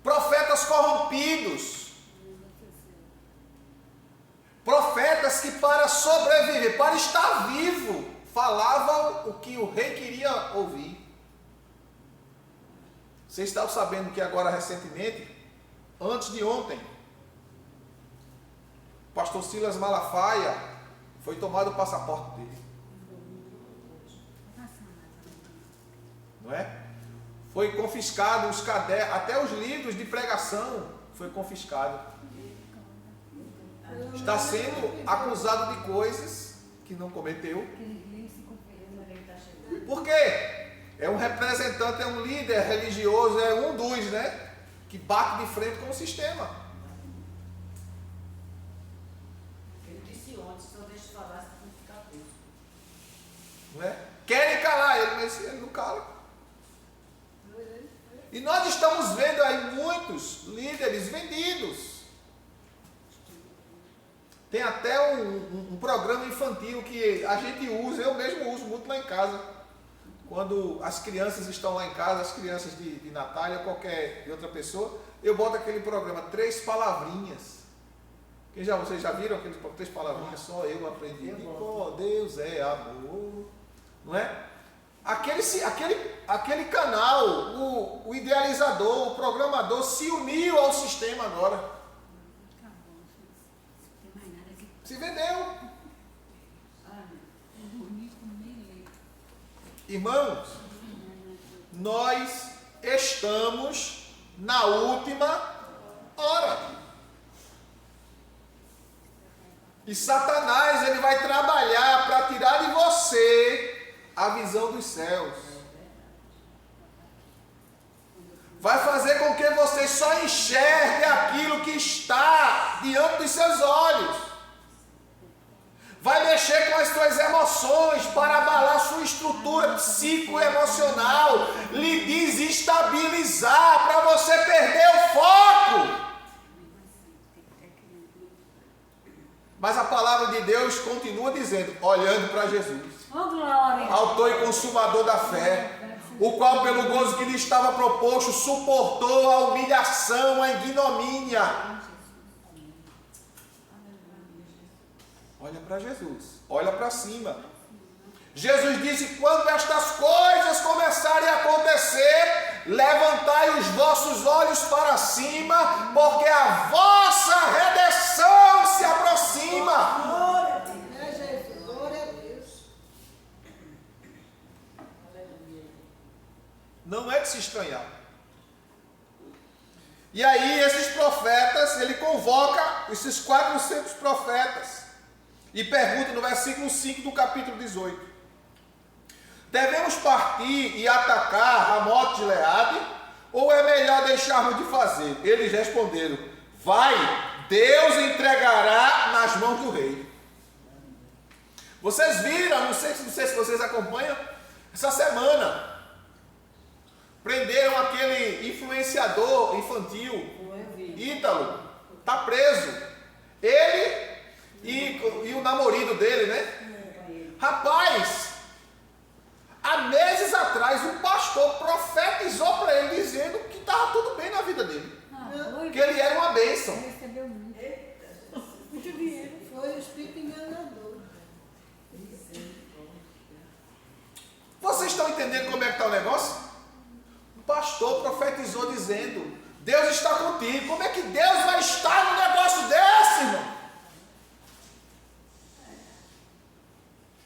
Speaker 1: profetas corrompidos, profetas que para sobreviver, para estar vivo, falavam o que o rei queria ouvir. Vocês estavam sabendo que agora recentemente, antes de ontem, o pastor Silas Malafaia foi tomado o passaporte dele. Não é? Foi confiscado os cadernos, até os livros de pregação foi confiscado. Está sendo acusado de coisas que não cometeu. Por quê? É um representante, é um líder religioso, é um dos, né? Que bate de frente com o sistema.
Speaker 3: Ele disse ontem: se eu deixo falar, você tem que ficar preso.
Speaker 1: Não é? Querem calar ele, mas ele não cala. E nós estamos vendo aí muitos líderes vendidos. Tem até um programa infantil que a gente usa, eu mesmo uso muito lá em casa. Quando as crianças estão lá em casa, as crianças de Natália, qualquer outra pessoa, eu boto aquele programa, 3 palavrinhas. Vocês já viram aqueles 3 palavrinhas? Só eu aprendi. Oh, Deus é amor. Não é? Aquele canal, o idealizador, o programador se uniu ao sistema agora.
Speaker 2: Acabou, não tem mais nada aqui.
Speaker 1: Se vendeu.
Speaker 2: Eu dormi com meio.
Speaker 1: Irmãos, nós estamos na última hora. E Satanás, ele vai trabalhar para tirar de você a visão dos céus. Vai fazer com que você só enxergue aquilo que está diante dos seus olhos. Vai mexer com as suas emoções para abalar sua estrutura psicoemocional, lhe desestabilizar para você perder o foco. Mas a palavra de Deus continua dizendo, olhando para Jesus,
Speaker 2: Oh, glória!
Speaker 1: autor e consumador da fé, o qual pelo gozo que lhe estava proposto suportou a humilhação, a ignomínia. Olha para Jesus, olha para cima. Jesus disse, quando estas coisas começarem a acontecer, levantai os vossos olhos para cima, porque a vossa redenção se aproxima.
Speaker 3: Glória a Deus. É Jesus. Glória a Deus.
Speaker 1: Não é de se estranhar. E aí esses profetas, ele convoca esses 400 profetas e pergunta no versículo 5 do capítulo 18. Devemos partir e atacar Ramote de Gileade, ou é melhor deixarmos de fazer? Eles responderam, vai, Deus entregará nas mãos do rei. Vocês viram, não sei se vocês acompanham, essa semana, prenderam aquele influenciador infantil, Ítalo, está preso. Ele e o namorado dele, né? Rapaz, há meses atrás, um pastor profetizou para ele, dizendo que estava tudo bem na vida dele. Que ele era uma bênção.
Speaker 2: Recebeu muito.
Speaker 3: Muito dinheiro. Foi o espírito enganador.
Speaker 1: Vocês estão entendendo como é que está o negócio? O pastor profetizou dizendo, Deus está contigo. Como é que Deus vai estar num negócio desse, irmão?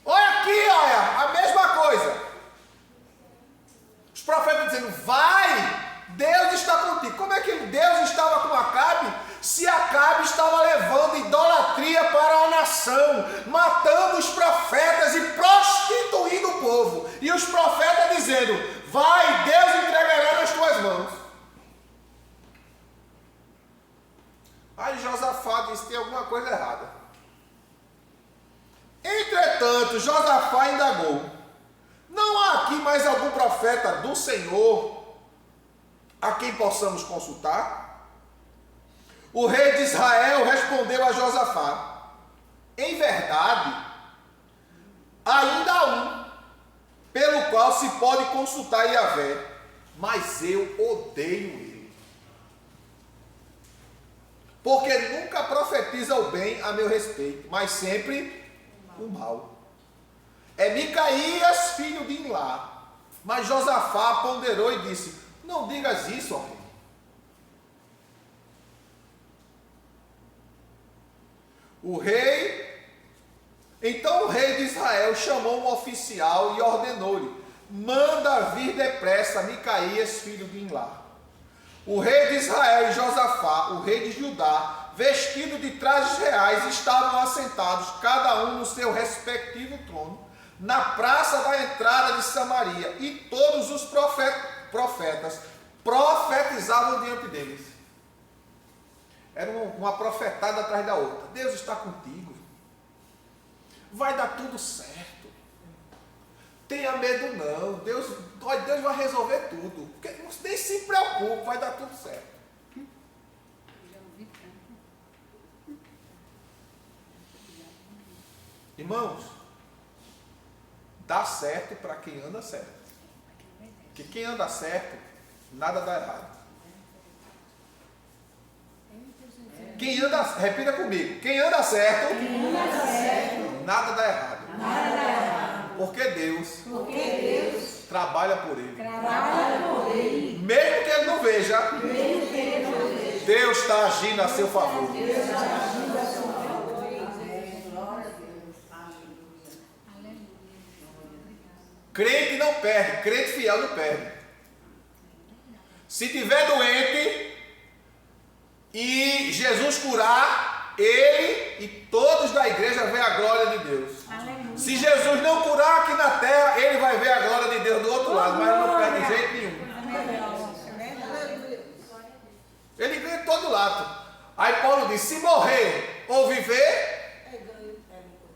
Speaker 1: Olha aqui, olha, a mesma coisa. Os profetas dizendo, vai, Deus está contigo. Como é que Deus estava com Acabe, se Acabe estava levando idolatria para a nação, matando os profetas e prostituindo o povo? E os profetas dizendo, vai, Deus entregará nas tuas mãos. Aí Josafá disse, tem alguma coisa errada. Entretanto, Josafá indagou, não há aqui mais algum profeta do Senhor a quem possamos consultar? O rei de Israel respondeu a Josafá, em verdade, ainda há um, pelo qual se pode consultar Yahvé, mas eu odeio ele, porque nunca profetiza o bem a meu respeito, mas sempre o mal. É Micaías, filho de Imlá. Mas Josafá ponderou e disse, não digas isso, ó rei. Então o rei de Israel chamou um oficial e ordenou-lhe, manda vir depressa Micaías, filho de Imlá. O rei de Israel e Josafá, o rei de Judá, vestido de trajes reais, estavam assentados, cada um no seu respectivo trono, na praça da entrada de Samaria, e todos os profetas profetizavam diante deles. Era uma profetada atrás da outra. Deus está contigo. Vai dar tudo certo. tenha medo não. Deus vai resolver tudo. Nem se preocupe, vai dar tudo certo.
Speaker 2: Já ouvi tanto.
Speaker 1: Irmãos, dá certo para quem anda certo. Porque quem anda certo, nada dá errado. Quem anda, repita comigo, quem anda certo, nada dá errado. Porque Deus trabalha por ele. Mesmo que ele não veja, Deus está agindo a seu favor. Crente não perde, crente fiel não perde. Se tiver doente e Jesus curar, ele e todos da igreja vê a glória de Deus.
Speaker 2: Aleluia.
Speaker 1: Se Jesus não curar aqui na terra, ele vai ver a glória de Deus do outro lado, mas ele não perde de jeito nenhum. Ele ganha de todo lado. Aí Paulo diz, se morrer ou viver,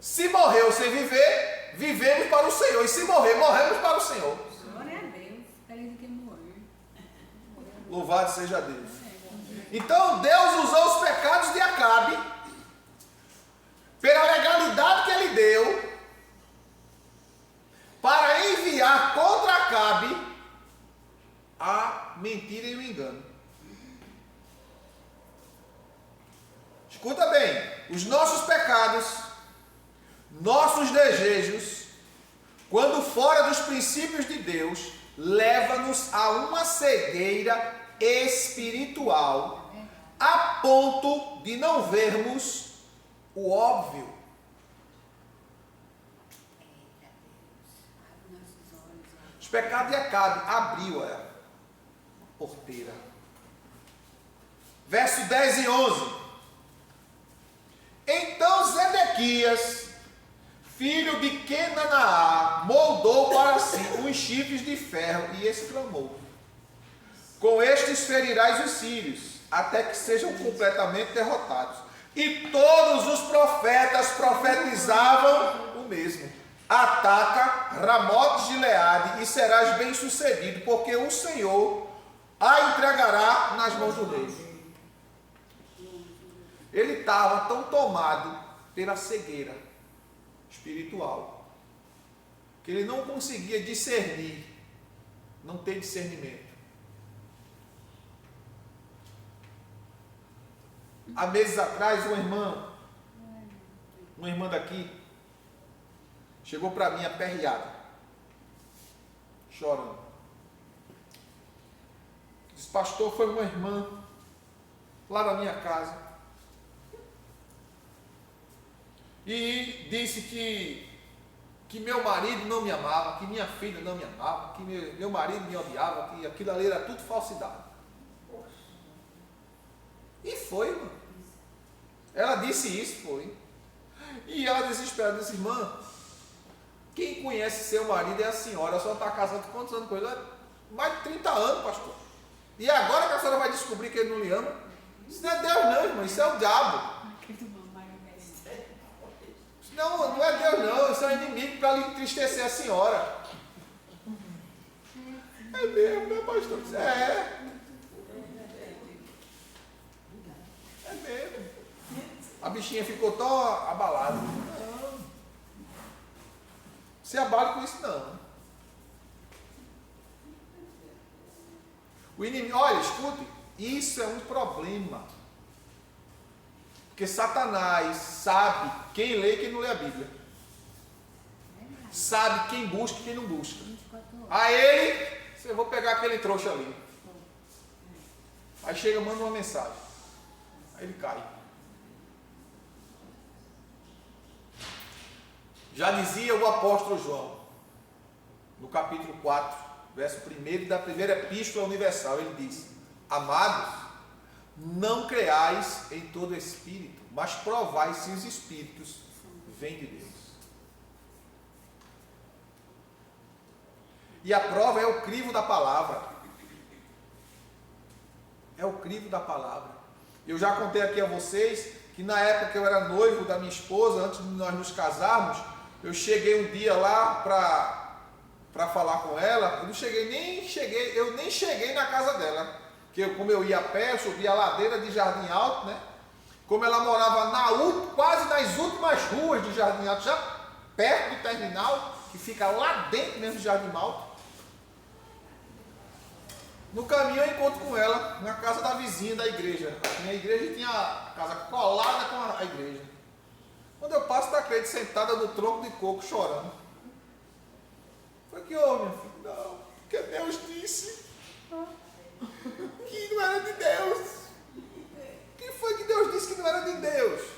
Speaker 1: se morrer ou se viver, vivemos para o Senhor. E se morrer, morremos para o Senhor.
Speaker 2: Glória a Deus. Feliz de quem morrer.
Speaker 1: Louvado seja Deus. Então Deus usou os pecados de Acabe, pela legalidade que ele deu, para enviar contra Acabe a mentira e o engano. Escuta bem, os nossos pecados, nossos desejos, quando fora dos princípios de Deus, leva-nos a uma cegueira espiritual, a ponto de não vermos o óbvio. Os pecados de Acabe abriu a porteira. Verso 10 e 11. Então Zedequias, filho de Kenanaá, moldou para si uns chifres de ferro e exclamou: com estes ferirás os sírios, até que sejam completamente derrotados. E todos os profetas profetizavam o mesmo: ataca Ramote de Gileade e serás bem sucedido, porque o Senhor a entregará nas mãos do rei. Ele estava tão tomado pela cegueira espiritual que ele não conseguia discernir, não ter discernimento. Há meses atrás, uma irmã daqui chegou para mim aperreada, chorando. Disse: pastor, foi uma irmã lá na minha casa e disse que meu marido não me amava, que minha filha não me amava, que meu marido me odiava, que aquilo ali era tudo falsidade. E foi, irmã. Ela disse isso, foi. E ela desesperada disse: irmã, quem conhece seu marido é a senhora, só está casada com quantos anos com ele? Mais de 30 anos, pastor. E agora que a senhora vai descobrir que ele não lhe ama? Isso não é Deus não, irmã, isso é o diabo. Não é Deus não, isso é um inimigo para lhe entristecer a senhora. É mesmo, né, pastor? É mesmo. A bichinha ficou tão abalada. Não se abale com isso não. O inimigo, olha, escute, isso é um problema. Porque Satanás sabe quem lê e quem não lê a Bíblia. Sabe quem busca e quem não busca. A ele, eu vou pegar aquele trouxa ali. Aí chega, manda uma mensagem. Aí ele cai. Já dizia o apóstolo João, no capítulo 4, verso 1 da primeira epístola universal, ele diz: amados, não creais em todo espírito, mas provai se os espíritos vêm de Deus. E a prova é o crivo da palavra. É o crivo da palavra. Eu já contei aqui a vocês que na época que eu era noivo da minha esposa, antes de nós nos casarmos, eu cheguei um dia lá para falar com ela, eu nem cheguei na casa dela. Porque como eu ia a pé, eu subia a ladeira de Jardim Alto, né? Como ela morava quase nas últimas ruas de Jardim Alto, já perto do terminal, que fica lá dentro mesmo de Jardim Alto. No caminho eu encontro com ela na casa da vizinha da igreja. Tinha a igreja e tinha a casa colada com a igreja. Quando eu passo da crente sentada no tronco de coco chorando. Foi que houve, minha filha? Não, porque Deus disse que não era de Deus. O que foi que Deus disse que não era de Deus?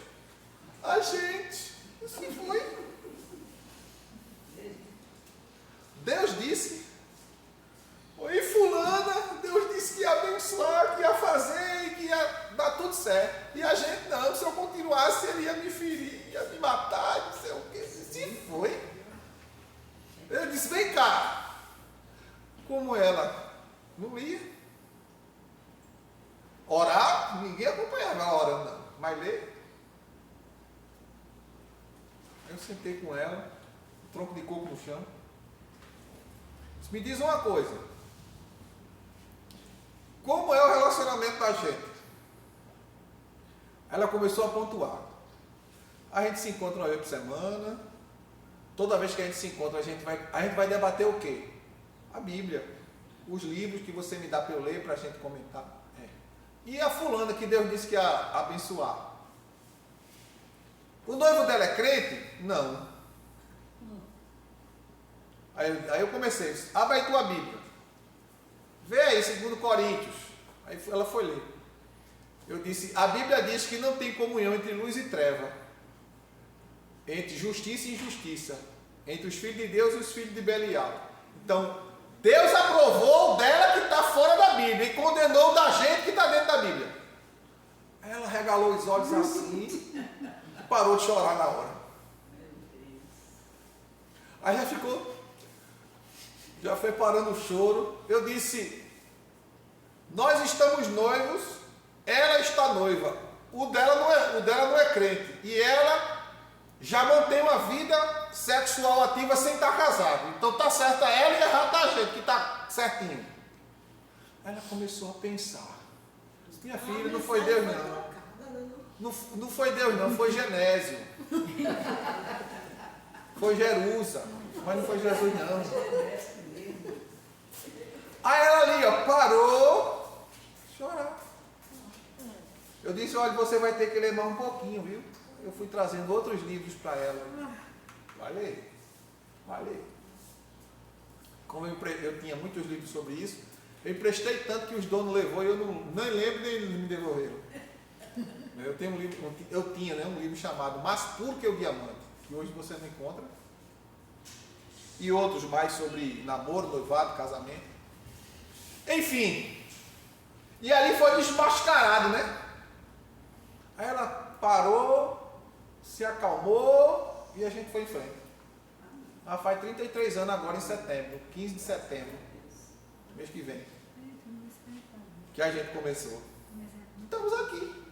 Speaker 1: A gente. Assim foi. Deus disse. E fulana, Deus disse que ia abençoar, que ia fazer e que ia dar tudo certo. E a gente não, se eu continuasse, ele ia me ferir, ia me matar, não sei o que. Se foi. Eu disse, vem cá. Como ela não ia. Orar, ninguém acompanhava ela orando, não. Mas ler. Eu sentei com ela, tronco de coco no chão. Me diz uma coisa. Como é o relacionamento da gente? Ela começou a pontuar. A gente se encontra uma vez por semana. Toda vez que a gente se encontra, a gente vai debater o quê? A Bíblia. Os livros que você me dá para eu ler, para a gente comentar. E a fulana que Deus disse que ia abençoar. O noivo dela é crente? Não. Aí eu comecei, abre aí tua Bíblia. Vê aí, 2 Coríntios. Aí ela foi ler. Eu disse, a Bíblia diz que não tem comunhão entre luz e treva. Entre justiça e injustiça. Entre os filhos de Deus e os filhos de Belial. Então, Deus aprovou o dela que está fora da Bíblia e condenou o da gente que está dentro da Bíblia. Aí ela regalou os olhos assim e parou de chorar na hora. Aí já ficou... Já foi parando o choro. Eu disse, nós estamos noivos, ela está noiva. O dela não é crente. E ela já mantém uma vida sexual ativa sem estar casado. Então está certa ela e errada a gente, que está certinho. Ela começou a pensar. Minha filha, não foi Deus não. Não foi Deus não, foi Genésio. Foi Jerusa. Mas não foi Jesus não. Aí ela ali, ó, parou, chorar. Eu disse, olha, você vai ter que ler mais um pouquinho, viu? Eu fui trazendo outros livros para ela. Vai ler. Como eu tinha muitos livros sobre isso, eu emprestei tanto que os donos levou e eu nem lembro nem me devolveram. Eu tinha um livro chamado Mais Puro que o Diamante, que hoje você não encontra. E outros mais sobre namoro, noivado, casamento. Enfim, e ali foi desmascarado, né? Aí ela parou, se acalmou e a gente foi em frente. Ela faz 33 anos agora em setembro, 15 de setembro, mês que vem, que a gente começou. Estamos aqui.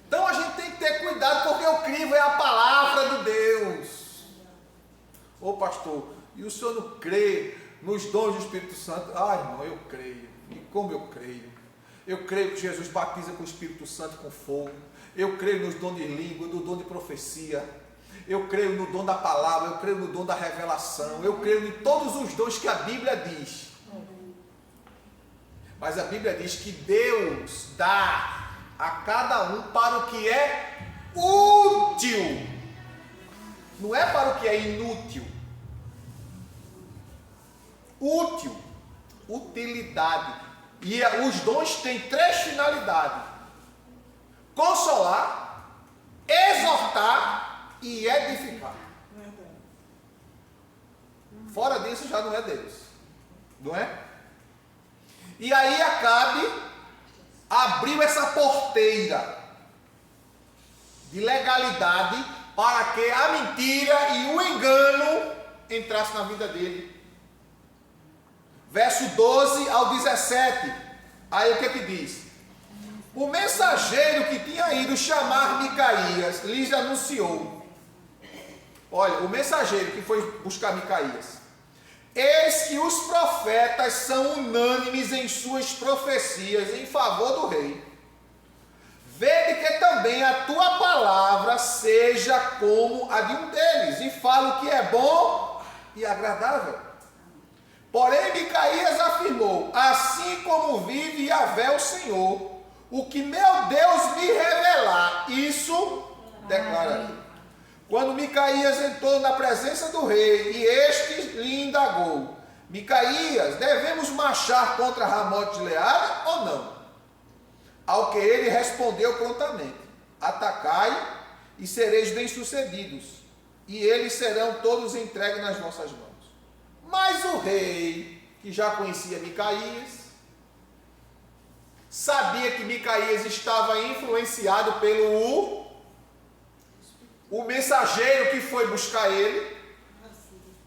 Speaker 1: Então a gente tem que ter cuidado, porque o crivo é a palavra de Deus. Ô pastor, e o senhor não crê nos dons do Espírito Santo? Ah, irmão, eu creio. E como eu creio? Eu creio que Jesus batiza com o Espírito Santo com fogo. Eu creio nos dons de língua, no dom de profecia. Eu creio no dom da palavra, eu creio no dom da revelação. Eu creio em todos os dons que a Bíblia diz. Mas a Bíblia diz que Deus dá a cada um para o que é útil. Não é para o que é inútil. Útil, utilidade. E os dons têm 3 finalidades: consolar, exortar e edificar. Fora disso já não é Deus, não é? E aí Acabe abriu essa porteira de legalidade para que a mentira e o engano entrassem na vida dele. Verso 12 ao 17, aí o que diz? O mensageiro que tinha ido chamar Micaías lhes anunciou: Olha, o mensageiro que foi buscar Micaías. Eis que os profetas são unânimes em suas profecias em favor do rei. Vede que também a tua palavra seja como a de um deles, e fala o que é bom e agradável. Porém, Micaías afirmou: assim como vive Yahvé o Senhor, o que meu Deus me revelar, isso declararei. Quando Micaías entrou na presença do rei, e este lhe indagou: Micaías, devemos marchar contra Ramote de Gileade ou não? Ao que ele respondeu prontamente: atacai e sereis bem-sucedidos, e eles serão todos entregues nas vossas mãos. Mas o rei, que já conhecia Micaías, sabia que Micaías estava influenciado pelo o mensageiro que foi buscar ele,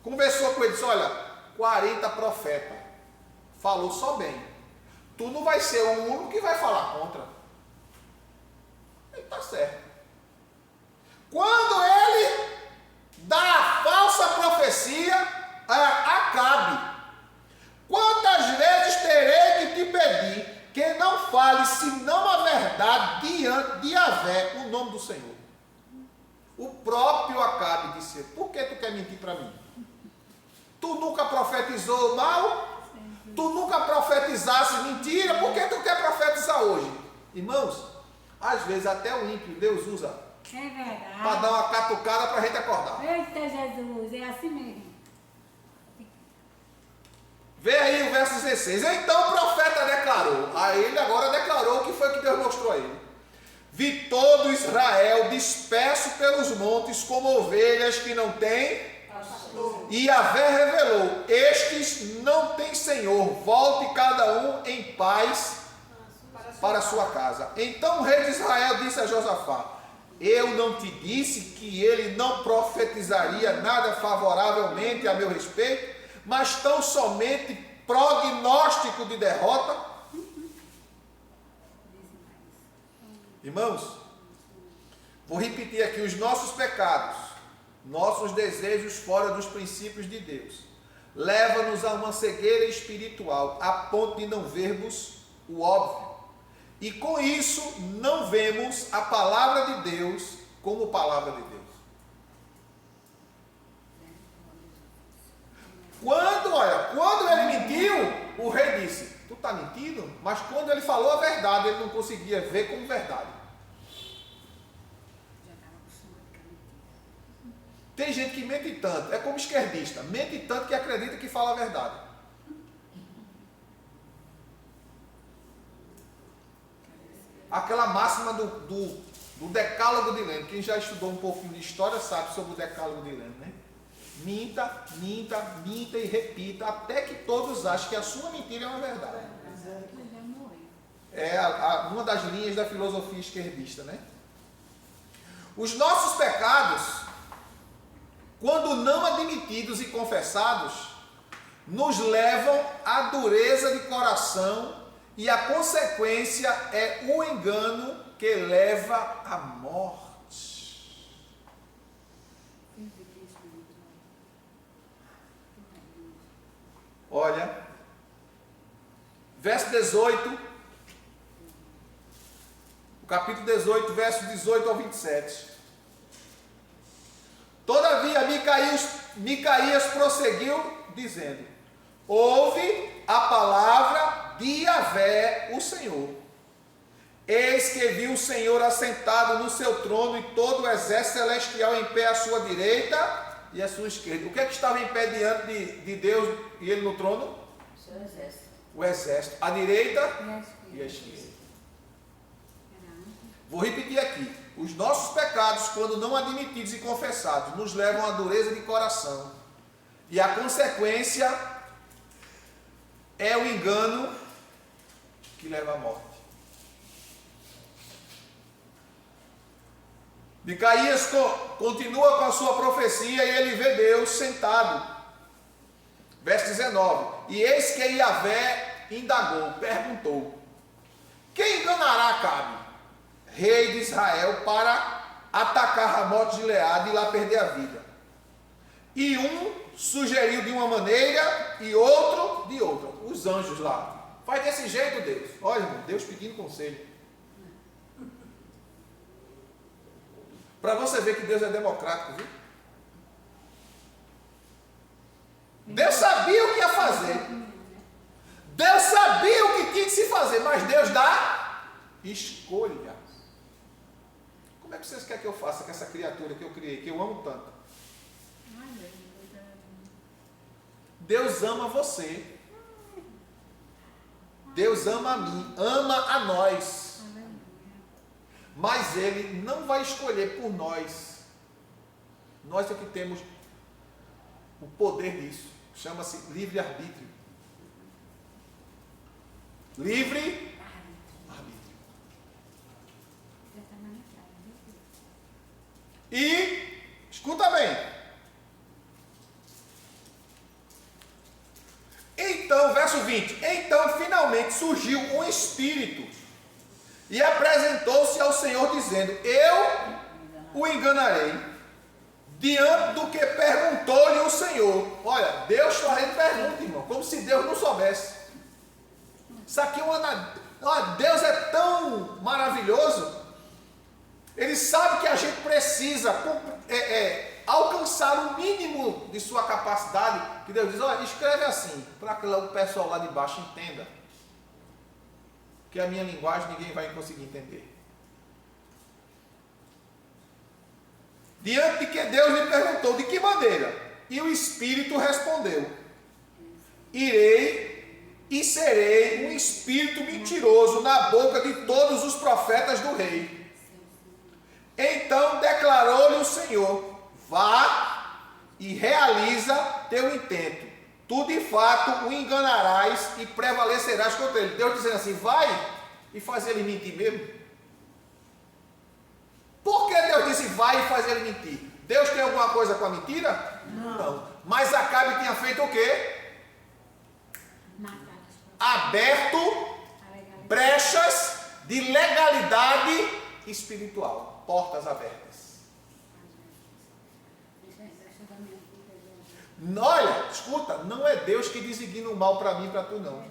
Speaker 1: conversou com ele, disse: olha, 40 profetas, falou só bem. Tu não vai ser o único que vai falar contra. Ele está certo. Quando ele dá a falsa profecia a Acabe: quantas vezes terei que te pedir que não fale senão a verdade diante de Yahvé, o nome do Senhor? O próprio Acabe disse: por que tu quer mentir para mim? Tu nunca profetizou mal? Tu nunca profetizasse mentira? Por que tu quer profetizar hoje? Irmãos, às vezes até o ímpio Deus usa
Speaker 2: É verdade.
Speaker 1: para dar uma catucada para a gente acordar.
Speaker 2: Eita Jesus, é assim mesmo.
Speaker 1: Vê aí o verso 16. Então o profeta declarou. A ele agora declarou o que foi que Deus mostrou a ele. Vi todo Israel disperso pelos montes como ovelhas que não têm. E Yahvé revelou: estes não têm senhor, volte cada um em paz para a sua casa. Então o rei de Israel disse a Josafá: eu não te disse que ele não profetizaria nada favoravelmente a meu respeito, mas tão somente prognóstico de derrota? Irmãos, vou repetir aqui: os nossos pecados, nossos desejos fora dos princípios de Deus, leva-nos a uma cegueira espiritual, a ponto de não vermos o óbvio. E com isso, não vemos a palavra de Deus como palavra de Deus. Quando ele mentiu, o rei disse: tu está mentindo? Mas quando ele falou a verdade, ele não conseguia ver como verdade. Tem gente que mente tanto, é como esquerdista, mente tanto que acredita que fala a verdade. Aquela máxima do decálogo de Lênin, quem já estudou um pouquinho de história sabe sobre o decálogo de Lênin, né? Minta, minta, minta e repita, até que todos achem que a sua mentira é uma verdade. É uma das linhas da filosofia esquerdista, né? Os nossos pecados, quando não admitidos e confessados, nos levam à dureza de coração, e a consequência é o engano que leva à morte. Olha, verso 18, o capítulo 18, verso 18 ao 27. Todavia, Micaías prosseguiu, dizendo: ouve a palavra de Yahvé, o Senhor. Eis que vi o Senhor assentado no seu trono, e todo o exército celestial em pé à sua direita e à sua esquerda. O que é que estava em pé diante de Deus e ele no trono?
Speaker 3: O seu exército.
Speaker 1: O exército. À direita e à esquerda. Vou repetir aqui: os nossos pecados, quando não admitidos e confessados, nos levam à dureza de coração, e a consequência é o engano que leva à morte. Micaías continua com a sua profecia, e ele vê Deus sentado. Verso 19: e eis que Yahvé indagou, perguntou: quem enganará Acabe, rei de Israel, para atacar Ramote de Gileade e lá perder a vida? E um sugeriu de uma maneira e outro de outra. Os anjos lá. Faz desse jeito, Deus. Olha, irmão, Deus pedindo conselho. Para você ver que Deus é democrático, viu? Deus sabia o que ia fazer. Deus sabia o que tinha que se fazer, mas Deus dá escolha. Como é que vocês querem que eu faça com essa criatura que eu criei, que eu amo tanto? Deus ama você. Deus ama a mim, ama a nós. Mas Ele não vai escolher por nós. Nós é que temos o poder disso. Chama-se livre-arbítrio. Livre-arbítrio. E, escuta bem. Então, verso 20. Então, finalmente, surgiu um espírito e apresentou-se ao Senhor, dizendo: eu o enganarei, diante do que perguntou-lhe o Senhor. Olha, Deus fazendo pergunta, irmão, como se Deus não soubesse. Isso aqui é Deus é tão maravilhoso. Ele sabe que a gente precisa alcançar o mínimo de sua capacidade. Que Deus diz: olha, escreve assim, para que o pessoal lá de baixo entenda. Que a minha linguagem ninguém vai conseguir entender. Diante de que Deus lhe perguntou: de que maneira? E o Espírito respondeu: irei e serei um espírito mentiroso na boca de todos os profetas do rei. Então declarou-lhe o Senhor: vá e realiza teu intento. Tu de fato o enganarás e prevalecerás contra ele. Deus dizendo assim: vai e faz ele mentir mesmo. Por que Deus disse vai e faz ele mentir? Deus tem alguma coisa com a mentira? Não. Mas Acabe tinha feito o quê? Aberto brechas de legalidade espiritual. Portas abertas. Olha, escuta, não é Deus que designa o mal para mim e para tu não.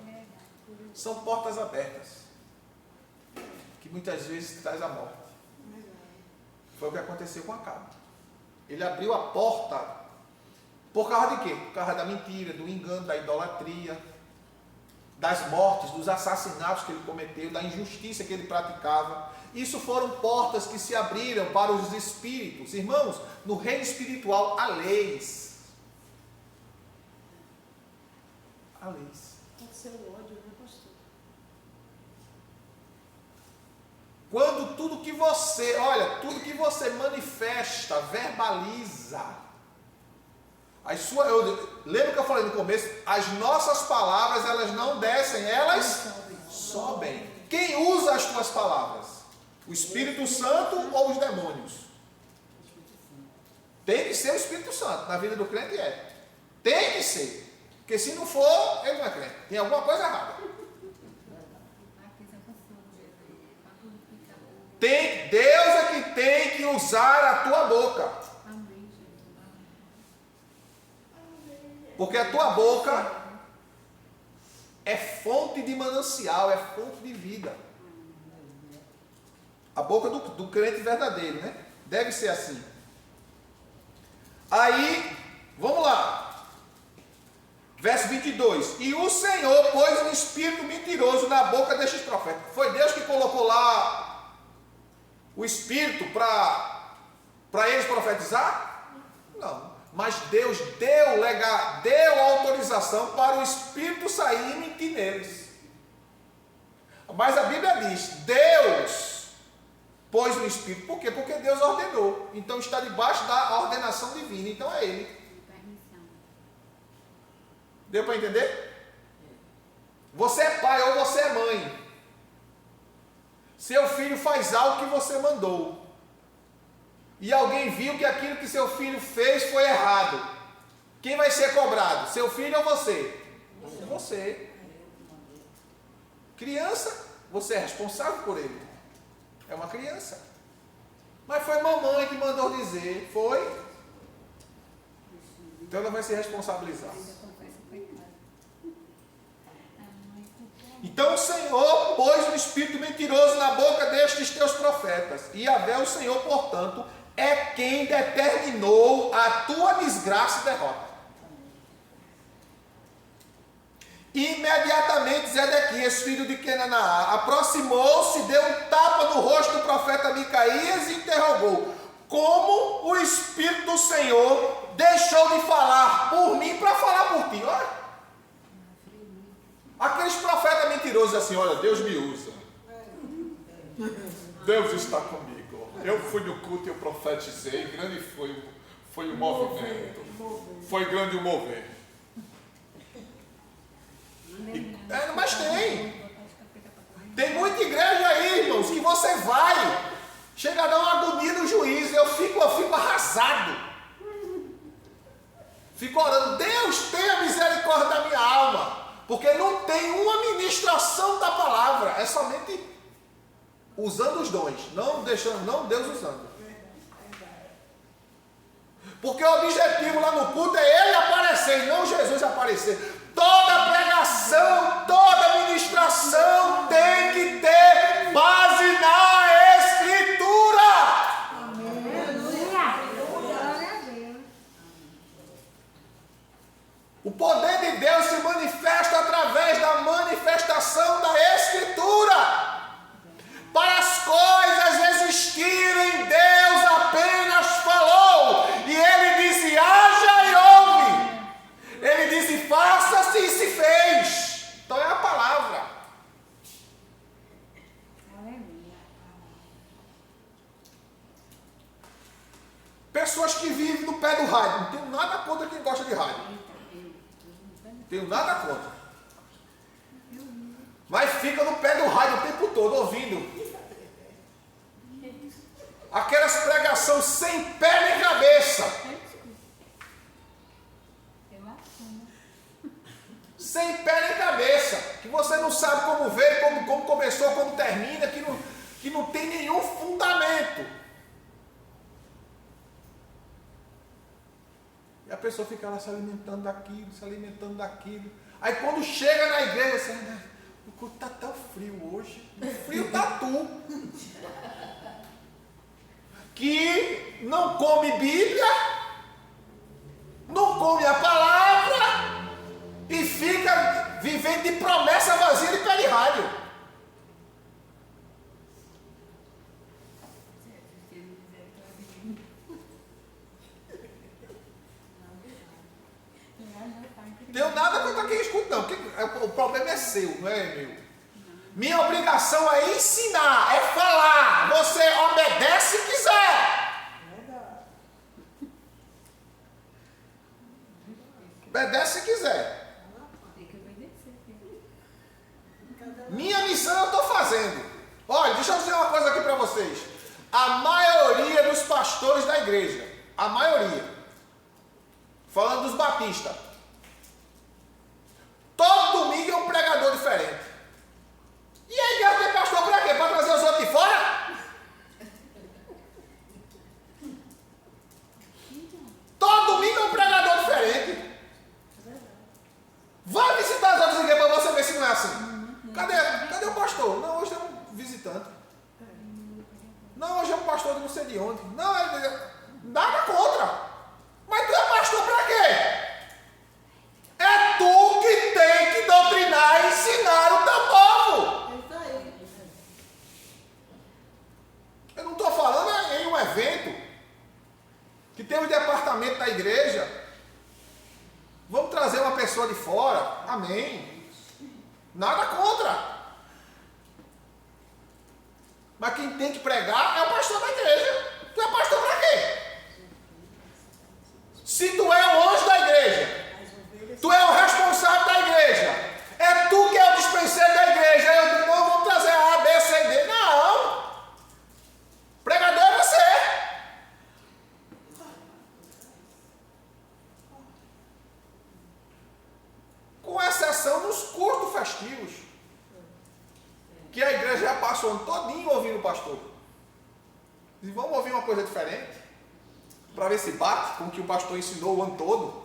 Speaker 1: São portas abertas. Que muitas vezes traz a morte. Foi o que aconteceu com Acabe. Ele abriu a porta. Por causa de quê? Por causa da mentira, do engano, da idolatria, das mortes, dos assassinatos que ele cometeu, da injustiça que ele praticava. Isso foram portas que se abriram para os espíritos. Irmãos, no reino espiritual há leis. Há leis.
Speaker 3: Pode ser o ódio, né, pastor?
Speaker 1: Quando tudo que você manifesta, verbaliza, lembra que eu falei no começo? As nossas palavras, elas não descem, elas sobem. Quem usa as tuas palavras? O Espírito Santo ou os demônios? Tem que ser o Espírito Santo. Na vida do crente é. Tem que ser. Porque se não for, ele não é crente. Tem alguma coisa errada. Deus é que tem que usar a tua boca. Porque a tua boca é fonte de manancial, é fonte de vida. A boca do crente verdadeiro, né? Deve ser assim. Aí, vamos lá. Verso 22. E o Senhor pôs um espírito mentiroso na boca destes profetas. Foi Deus que colocou lá o espírito para eles profetizar? Não. Mas Deus deu autorização para o espírito sair e mentir neles. Mas a Bíblia diz: Deus pôs no espírito. Por quê? Porque Deus ordenou. Então está debaixo da ordenação divina. Então é Ele. Deu para entender? Você é pai ou você é mãe. Seu filho faz algo que você mandou. E alguém viu que aquilo que seu filho fez foi errado. Quem vai ser cobrado? Seu filho ou você? Você. Criança, você é responsável por ele. É uma criança. Mas foi mamãe que mandou dizer. Foi? Então ela vai se responsabilizar.
Speaker 2: Ainda confessa o pecado.
Speaker 1: Então o Senhor pôs um espírito mentiroso na boca destes teus profetas. E Yahvé, o Senhor, portanto, é quem determinou a tua desgraça e derrota. Imediatamente Zedequias, filho de Kenaná, aproximou-se, deu um tapa no rosto do profeta Micaías e interrogou: como o Espírito do Senhor deixou de falar por mim para falar por ti? Olha, aqueles profetas mentirosos assim: olha, Deus me usa, Deus está comigo, eu fui no culto e eu profetizei, grande foi o movimento, foi grande o mover. Mas tem muita igreja aí, irmãos, que você vai, chega a dar uma agonia no juízo. Eu fico arrasado, fico orando: Deus, tenha misericórdia da minha alma, porque não tem uma ministração da palavra, é somente usando os dons, não Deus usando. Porque o objetivo lá no culto é ele aparecer e não Jesus aparecer. Toda pregação, toda ministração tem que ter base na Escritura. O poder de Deus se manifesta através da manifestação da Escritura. Para as coisas existirem, Deus apenas falou. E Ele disse: haja e ouve. Ele disse: faça-se e se fez. Então é a palavra. Pessoas que vivem no pé do rádio. Não tenho nada contra quem gosta de rádio. Tenho nada contra. Mas fica no pé do rádio o tempo todo ouvindo aquelas pregações sem pé nem cabeça. Sem pé nem cabeça, que você não sabe como veio, como começou, como termina, que não tem nenhum fundamento. E a pessoa fica lá se alimentando daquilo. Aí quando chega na igreja, assim, o culto está tão frio hoje. O frio está tu. Que não come Bíblia, não come a palavra, e fica vivendo de promessa vazia de pé de rádio. Tenho nada contra quem escuta, não. O problema é seu, não é meu. Minha obrigação é ensinar, é falar. Você obedece se quiser. Obedece se quiser. Minha missão eu estou fazendo. Olha, deixa eu dizer uma coisa aqui para vocês. A maioria dos pastores da igreja, a maioria, falando dos batistas, todo domingo é um pregador diferente. E a igreja tem pastor para quê? Para trazer os outros de fora? Todo domingo é um pregador diferente. Vai visitar as outras igrejas para você ver se não é assim. Cadê o pastor? Não, hoje é um visitante. Não, hoje é um pastor de não sei de onde. Não, nada contra. Mas tu é pastor para quê? É tu que tem que doutrinar e ensinar o teu povo. Eu não estou falando em um evento que tem um departamento da igreja. Vamos trazer uma pessoa de fora. Amém. Nada contra. Mas quem tem que pregar é o pastor da igreja. Tu é pastor para quê? Se tu é o anjo da igreja, tu é o responsável da igreja, é tu que é o dispenseiro da igreja. Eu digo: não, vamos trazer A, B, C e D. Não. Pregador é você. Com exceção dos cultos festivos, que a igreja já passou o ano todinho ouvindo o pastor. E vamos ouvir uma coisa diferente, para ver se bate com o que o pastor ensinou o ano todo.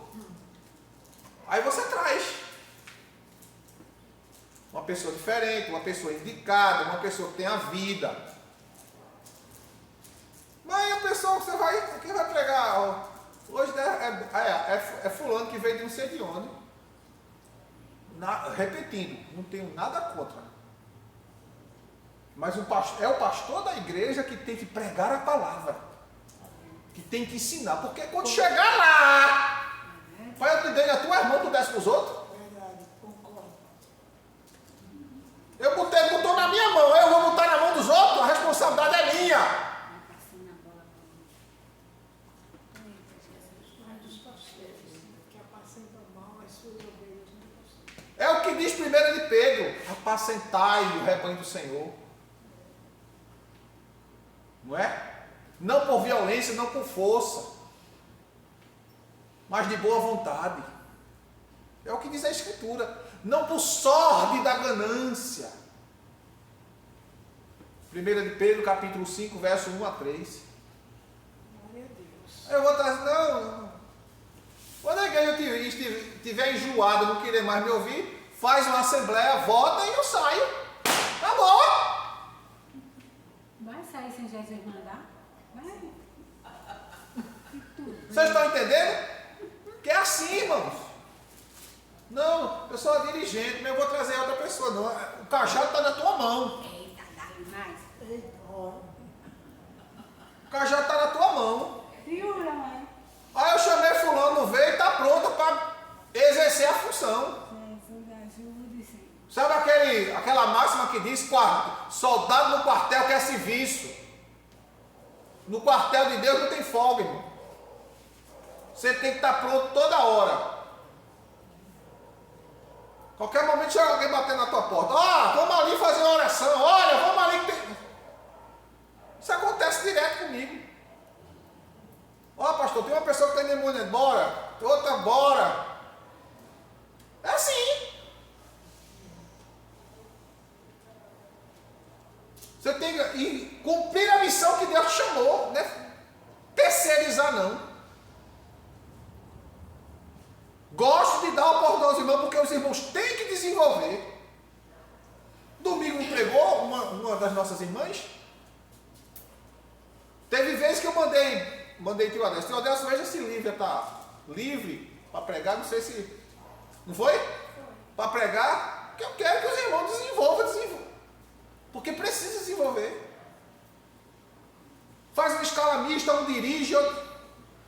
Speaker 1: Aí você traz uma pessoa diferente, uma pessoa indicada, uma pessoa que tem a vida. Mas a pessoa que você vai, quem vai pregar, ó, hoje é fulano que veio de não sei de onde. Repetindo, não tenho nada contra. Mas é o pastor da igreja que tem que pregar a palavra. Que tem que ensinar. Porque quando chegar lá, vai eu te dei a tua irmã, tu desce para os outros.
Speaker 3: Verdade, concordo.
Speaker 1: Botou na minha mão, eu vou botar na mão dos outros, a responsabilidade é minha.
Speaker 2: Vai passando a bola para mim.
Speaker 3: Mas dos pastores, que apacentam mal as suas ovelhas, não pastor.
Speaker 1: É o que diz 1 de Pedro: apacentai o rebanho do Senhor. Não é? Não por violência, não por força, mas de boa vontade. É o que diz a Escritura. Não por sorte da ganância. 1 de Pedro, capítulo 5, verso 1 a 3.
Speaker 3: Glória a Deus.
Speaker 1: Eu vou trazer, não. Quando a igreja estiver enjoada, não querer mais me ouvir, faz uma assembleia, vota e eu saio. Acabou.
Speaker 2: Vai sair sem Jesus mandar? Vai.
Speaker 1: Vocês estão entendendo? Que é assim, irmãos. Não, eu sou a dirigente, mas eu vou trazer outra pessoa. Não. O cajado está na tua mão.
Speaker 2: Eita, dá-lhe mais.
Speaker 1: O cajado está na tua mão.
Speaker 2: Jura, mãe?
Speaker 1: Aí eu chamei fulano, não veio e está pronto para exercer a função.
Speaker 2: Jesus ajude, Senhor.
Speaker 1: Sabe aquela máxima que diz: soldado no quartel quer serviço. No quartel de Deus não tem folga, irmão. Você tem que estar pronto toda hora. Qualquer momento chega alguém batendo na tua porta. Vamos ali fazer uma oração. Olha, vamos ali que tem... Isso acontece direto comigo. Pastor, tem uma pessoa que está endemoniada. Bora. Outra, bora. É assim. Você tem que cumprir a missão que Deus te chamou. Não é terceirizar, não. Gosto de dar oportunidade aos irmãos, porque os irmãos têm que desenvolver. Domingo me pregou uma das nossas irmãs. Teve vezes que eu mandei tio Adelso. Tio Adelso, veja se Lívia está livre para pregar. Não sei se... Não foi? Para pregar. Porque eu quero que os irmãos desenvolvam. Porque precisa desenvolver. Faz uma escala mista, um dirige, outro...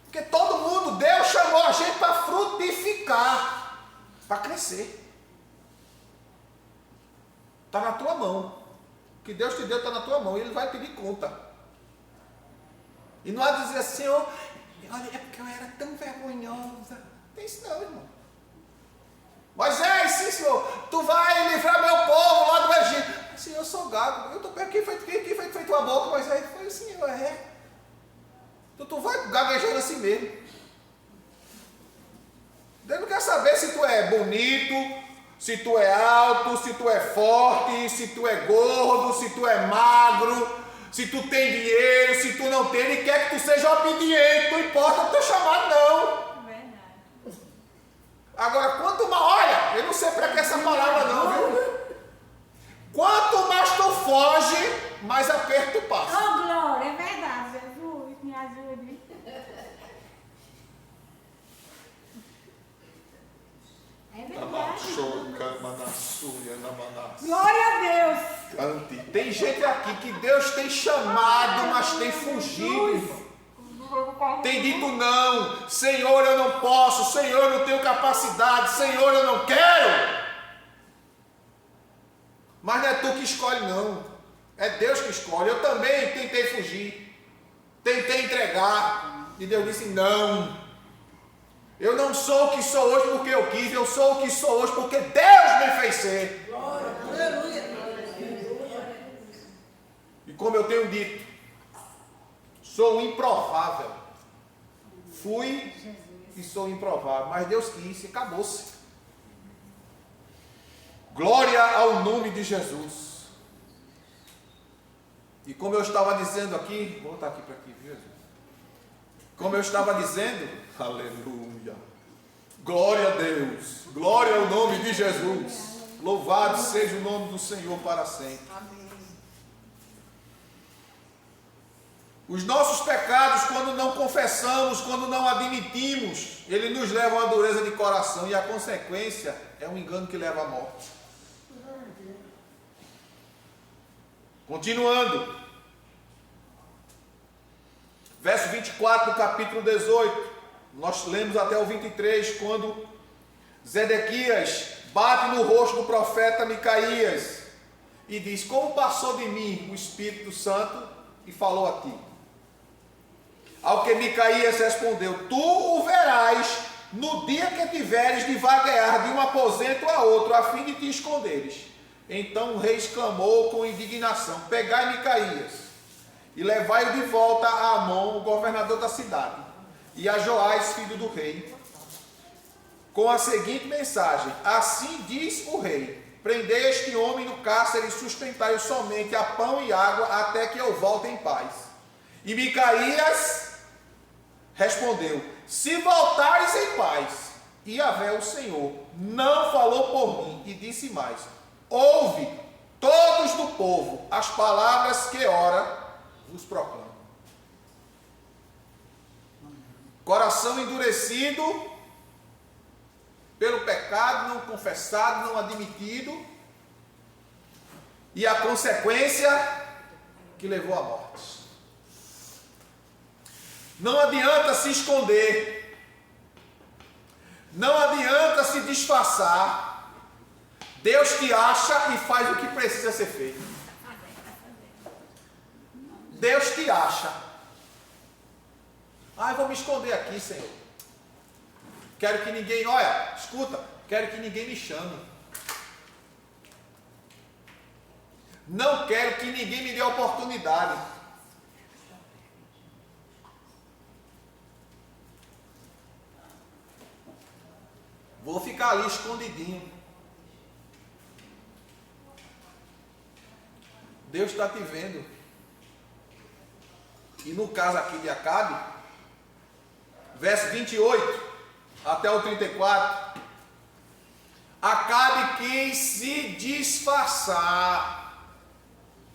Speaker 1: Porque todo mundo, Deus chamou a gente para frutificar, para crescer. Está na tua mão. O que Deus te deu está na tua mão. E Ele vai pedir conta. E não há de dizer assim: Senhor, olha, é porque eu era tão vergonhosa. Não tem isso não, irmão. Moisés, sim, Senhor, tu vai livrar meu povo lá do Egito. Senhor, eu sou gago. Eu estou perto. Quem foi feito a boca, Moisés? Foi o Senhor, Então tu vai gaguejando assim mesmo. Deus não quer saber se tu é bonito, se tu é alto, se tu é forte, se tu é gordo, se tu é magro, se tu tem dinheiro, se tu não tem. Ele quer que tu seja obediente. Não importa o teu chamado, não.
Speaker 2: Verdade.
Speaker 1: Agora, quanto mais... Olha, eu não sei para que essa palavra não, viu? Quanto mais tu foge, mais aperto tu passa.
Speaker 2: Oh, glória, é verdade, Jesus, me ajude. É verdade. Glória a Deus.
Speaker 1: Tem gente aqui que Deus tem chamado, mas tem fugido, irmão. Tem dito não. Senhor, eu não posso. Senhor, eu não tenho capacidade. Senhor, eu não quero. Mas não é tu que escolhe, não. É Deus que escolhe. Eu também tentei fugir. Tentei entregar. E Deus disse: não. Eu não sou o que sou hoje porque eu quis. Eu sou o que sou hoje porque Deus me fez ser.
Speaker 3: Glória, aleluia.
Speaker 1: E como eu tenho dito, sou improvável. Fui e sou improvável. Mas Deus quis e acabou-se. Glória ao nome de Jesus. E como eu estava dizendo aqui, vou voltar aqui para aqui, viu, Jesus? Como eu estava dizendo, aleluia. Glória a Deus. Glória ao nome de Jesus. Louvado seja o nome do Senhor para sempre.
Speaker 3: Amém.
Speaker 1: Os nossos pecados, quando não confessamos, quando não admitimos, ele nos leva a uma dureza de coração e a consequência é um engano que leva à morte. Continuando. Verso 24 do capítulo 18. Nós lemos até o 23, quando Zedequias bate no rosto do profeta Micaías e diz: como passou de mim o Espírito Santo e falou a ti? Ao que Micaías respondeu: tu o verás no dia que tiveres de vaguear de um aposento a outro, a fim de te esconderes. Então o rei exclamou com indignação: pegai Micaías e levai-o de volta a Amon, o governador da cidade, e a Joás, filho do rei, com a seguinte mensagem: assim diz o rei: prendei este homem no cárcere e sustentai-o somente a pão e água até que eu volte em paz. E Micaías respondeu: se voltares em paz, Yahvé o Senhor não falou por mim. E disse mais: ouve todos do povo as palavras que ora vos proclamo. Coração endurecido pelo pecado não confessado, não admitido, e a consequência que levou à morte. Não adianta se esconder, não adianta se disfarçar. Deus te acha e faz o que precisa ser feito. Deus te acha. Eu vou me esconder aqui, Senhor. Quero que ninguém, olha, escuta, quero que ninguém me chame. Não quero que ninguém me dê oportunidade. Vou ficar ali escondidinho. Deus está te vendo. E no caso aqui de Acabe, verso 28 até o 34, Acabe quis se disfarçar.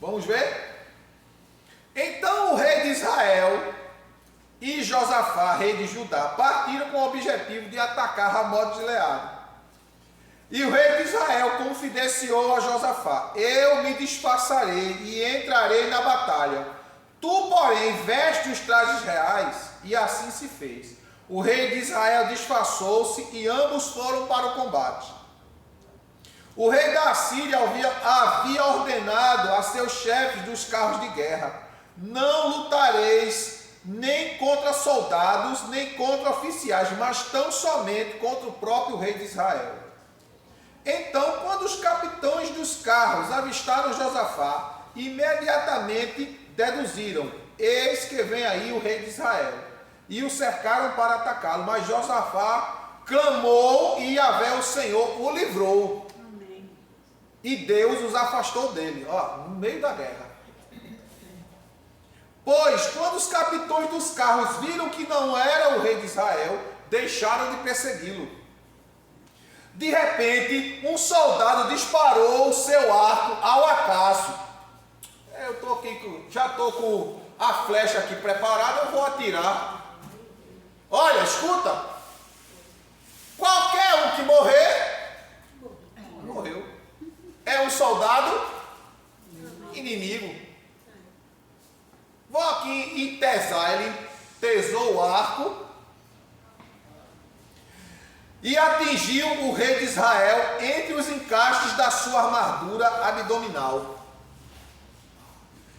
Speaker 1: Vamos ver? Então o rei de Israel e Josafá, rei de Judá, partiram com o objetivo de atacar Ramote de Gileade. E o rei de Israel confidenciou a Josafá: eu me disfarçarei e entrarei na batalha. Tu, porém, veste os trajes reais. E assim se fez. O rei de Israel disfarçou-se e ambos foram para o combate. O rei da Assíria havia ordenado a seus chefes dos carros de guerra: não lutareis nem contra soldados, nem contra oficiais, mas tão somente contra o próprio rei de Israel. Então, quando os capitães dos carros avistaram Josafá, imediatamente deduziram: eis que vem aí o rei de Israel. E o cercaram para atacá-lo, mas Josafá clamou e Yahvé o Senhor o livrou.
Speaker 2: Amém.
Speaker 1: E Deus os afastou dele, no meio da guerra. Pois, quando os capitães dos carros viram que não era o rei de Israel, deixaram de persegui-lo. De repente, um soldado disparou o seu arco ao acaso. Eu estou aqui, já estou com a flecha aqui preparada, eu vou atirar. Olha, escuta. Qualquer um que morrer, morreu. É um soldado inimigo. Vou aqui entesar. Ele tesou o arco e atingiu o rei de Israel entre os encaixes da sua armadura abdominal.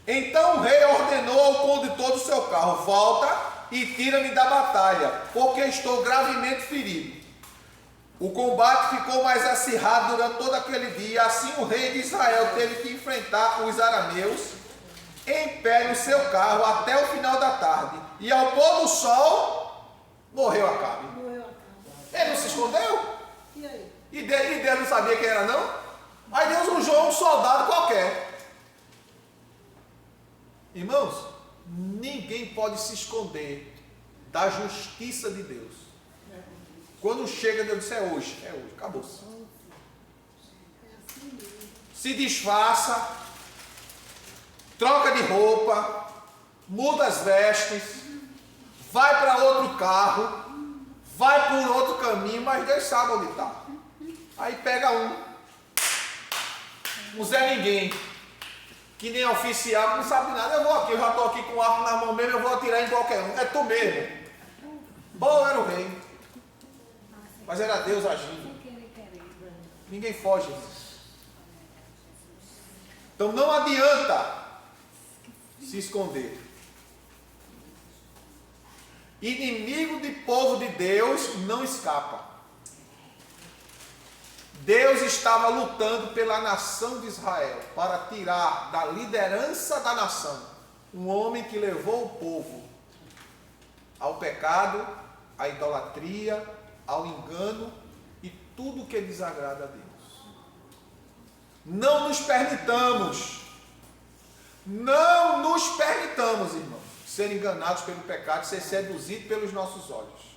Speaker 1: Então o rei ordenou ao condutor do seu carro: volta e tira-me da batalha, porque estou gravemente ferido. O combate ficou mais acirrado durante todo aquele dia. Assim o rei de Israel teve que enfrentar os arameus em pé no seu carro até o final da tarde. E ao pôr do sol, morreu Acabe. Ele não se escondeu?
Speaker 3: E aí?
Speaker 1: E Deus não sabia quem era, não? Aí Deus usou um soldado qualquer. Irmãos, ninguém pode se esconder da justiça de Deus. Quando chega, Deus disse, é hoje, acabou-se. Se disfarça, troca de roupa, muda as vestes, vai para outro carro, vai por outro caminho, mas Deus sabe onde está. Aí pega um Zé Ninguém, que nem oficial, que não sabe nada. Eu já estou aqui com o arco na mão mesmo, eu vou atirar em qualquer um. É tu mesmo. Bom era o rei, mas era Deus agindo. Ninguém foge. Então não adianta se esconder. Inimigo de povo de Deus não escapa. Deus estava lutando pela nação de Israel para tirar da liderança da nação um homem que levou o povo ao pecado, à idolatria, ao engano e tudo que desagrada a Deus. Não nos permitamos, irmãos, ser enganados pelo pecado, ser seduzidos pelos nossos olhos.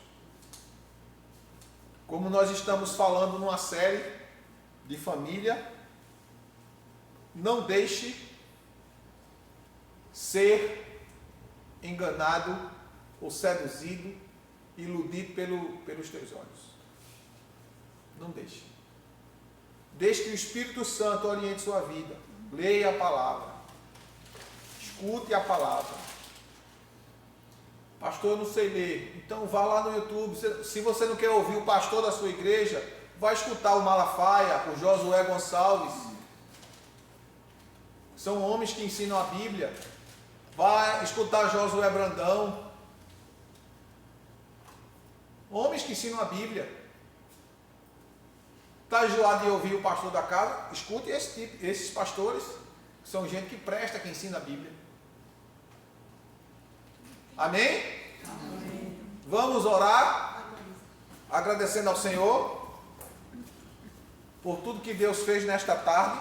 Speaker 1: Como nós estamos falando numa série de família, não deixe ser enganado ou seduzido, iludido pelos teus olhos. Não deixe. Deixe que o Espírito Santo oriente sua vida. Leia a palavra. Escute a palavra. Pastor, eu não sei ler. Então vá lá no YouTube. Se você não quer ouvir o pastor da sua igreja, vai escutar o Malafaia, o Josué Gonçalves. São homens que ensinam a Bíblia. Vai escutar Josué Brandão. Homens que ensinam a Bíblia. Está enjoado de ouvir o pastor da casa? Escute esses pastores, que são gente que presta, que ensina a Bíblia. Amém? Amém. Vamos orar, agradecendo ao Senhor por tudo que Deus fez nesta tarde.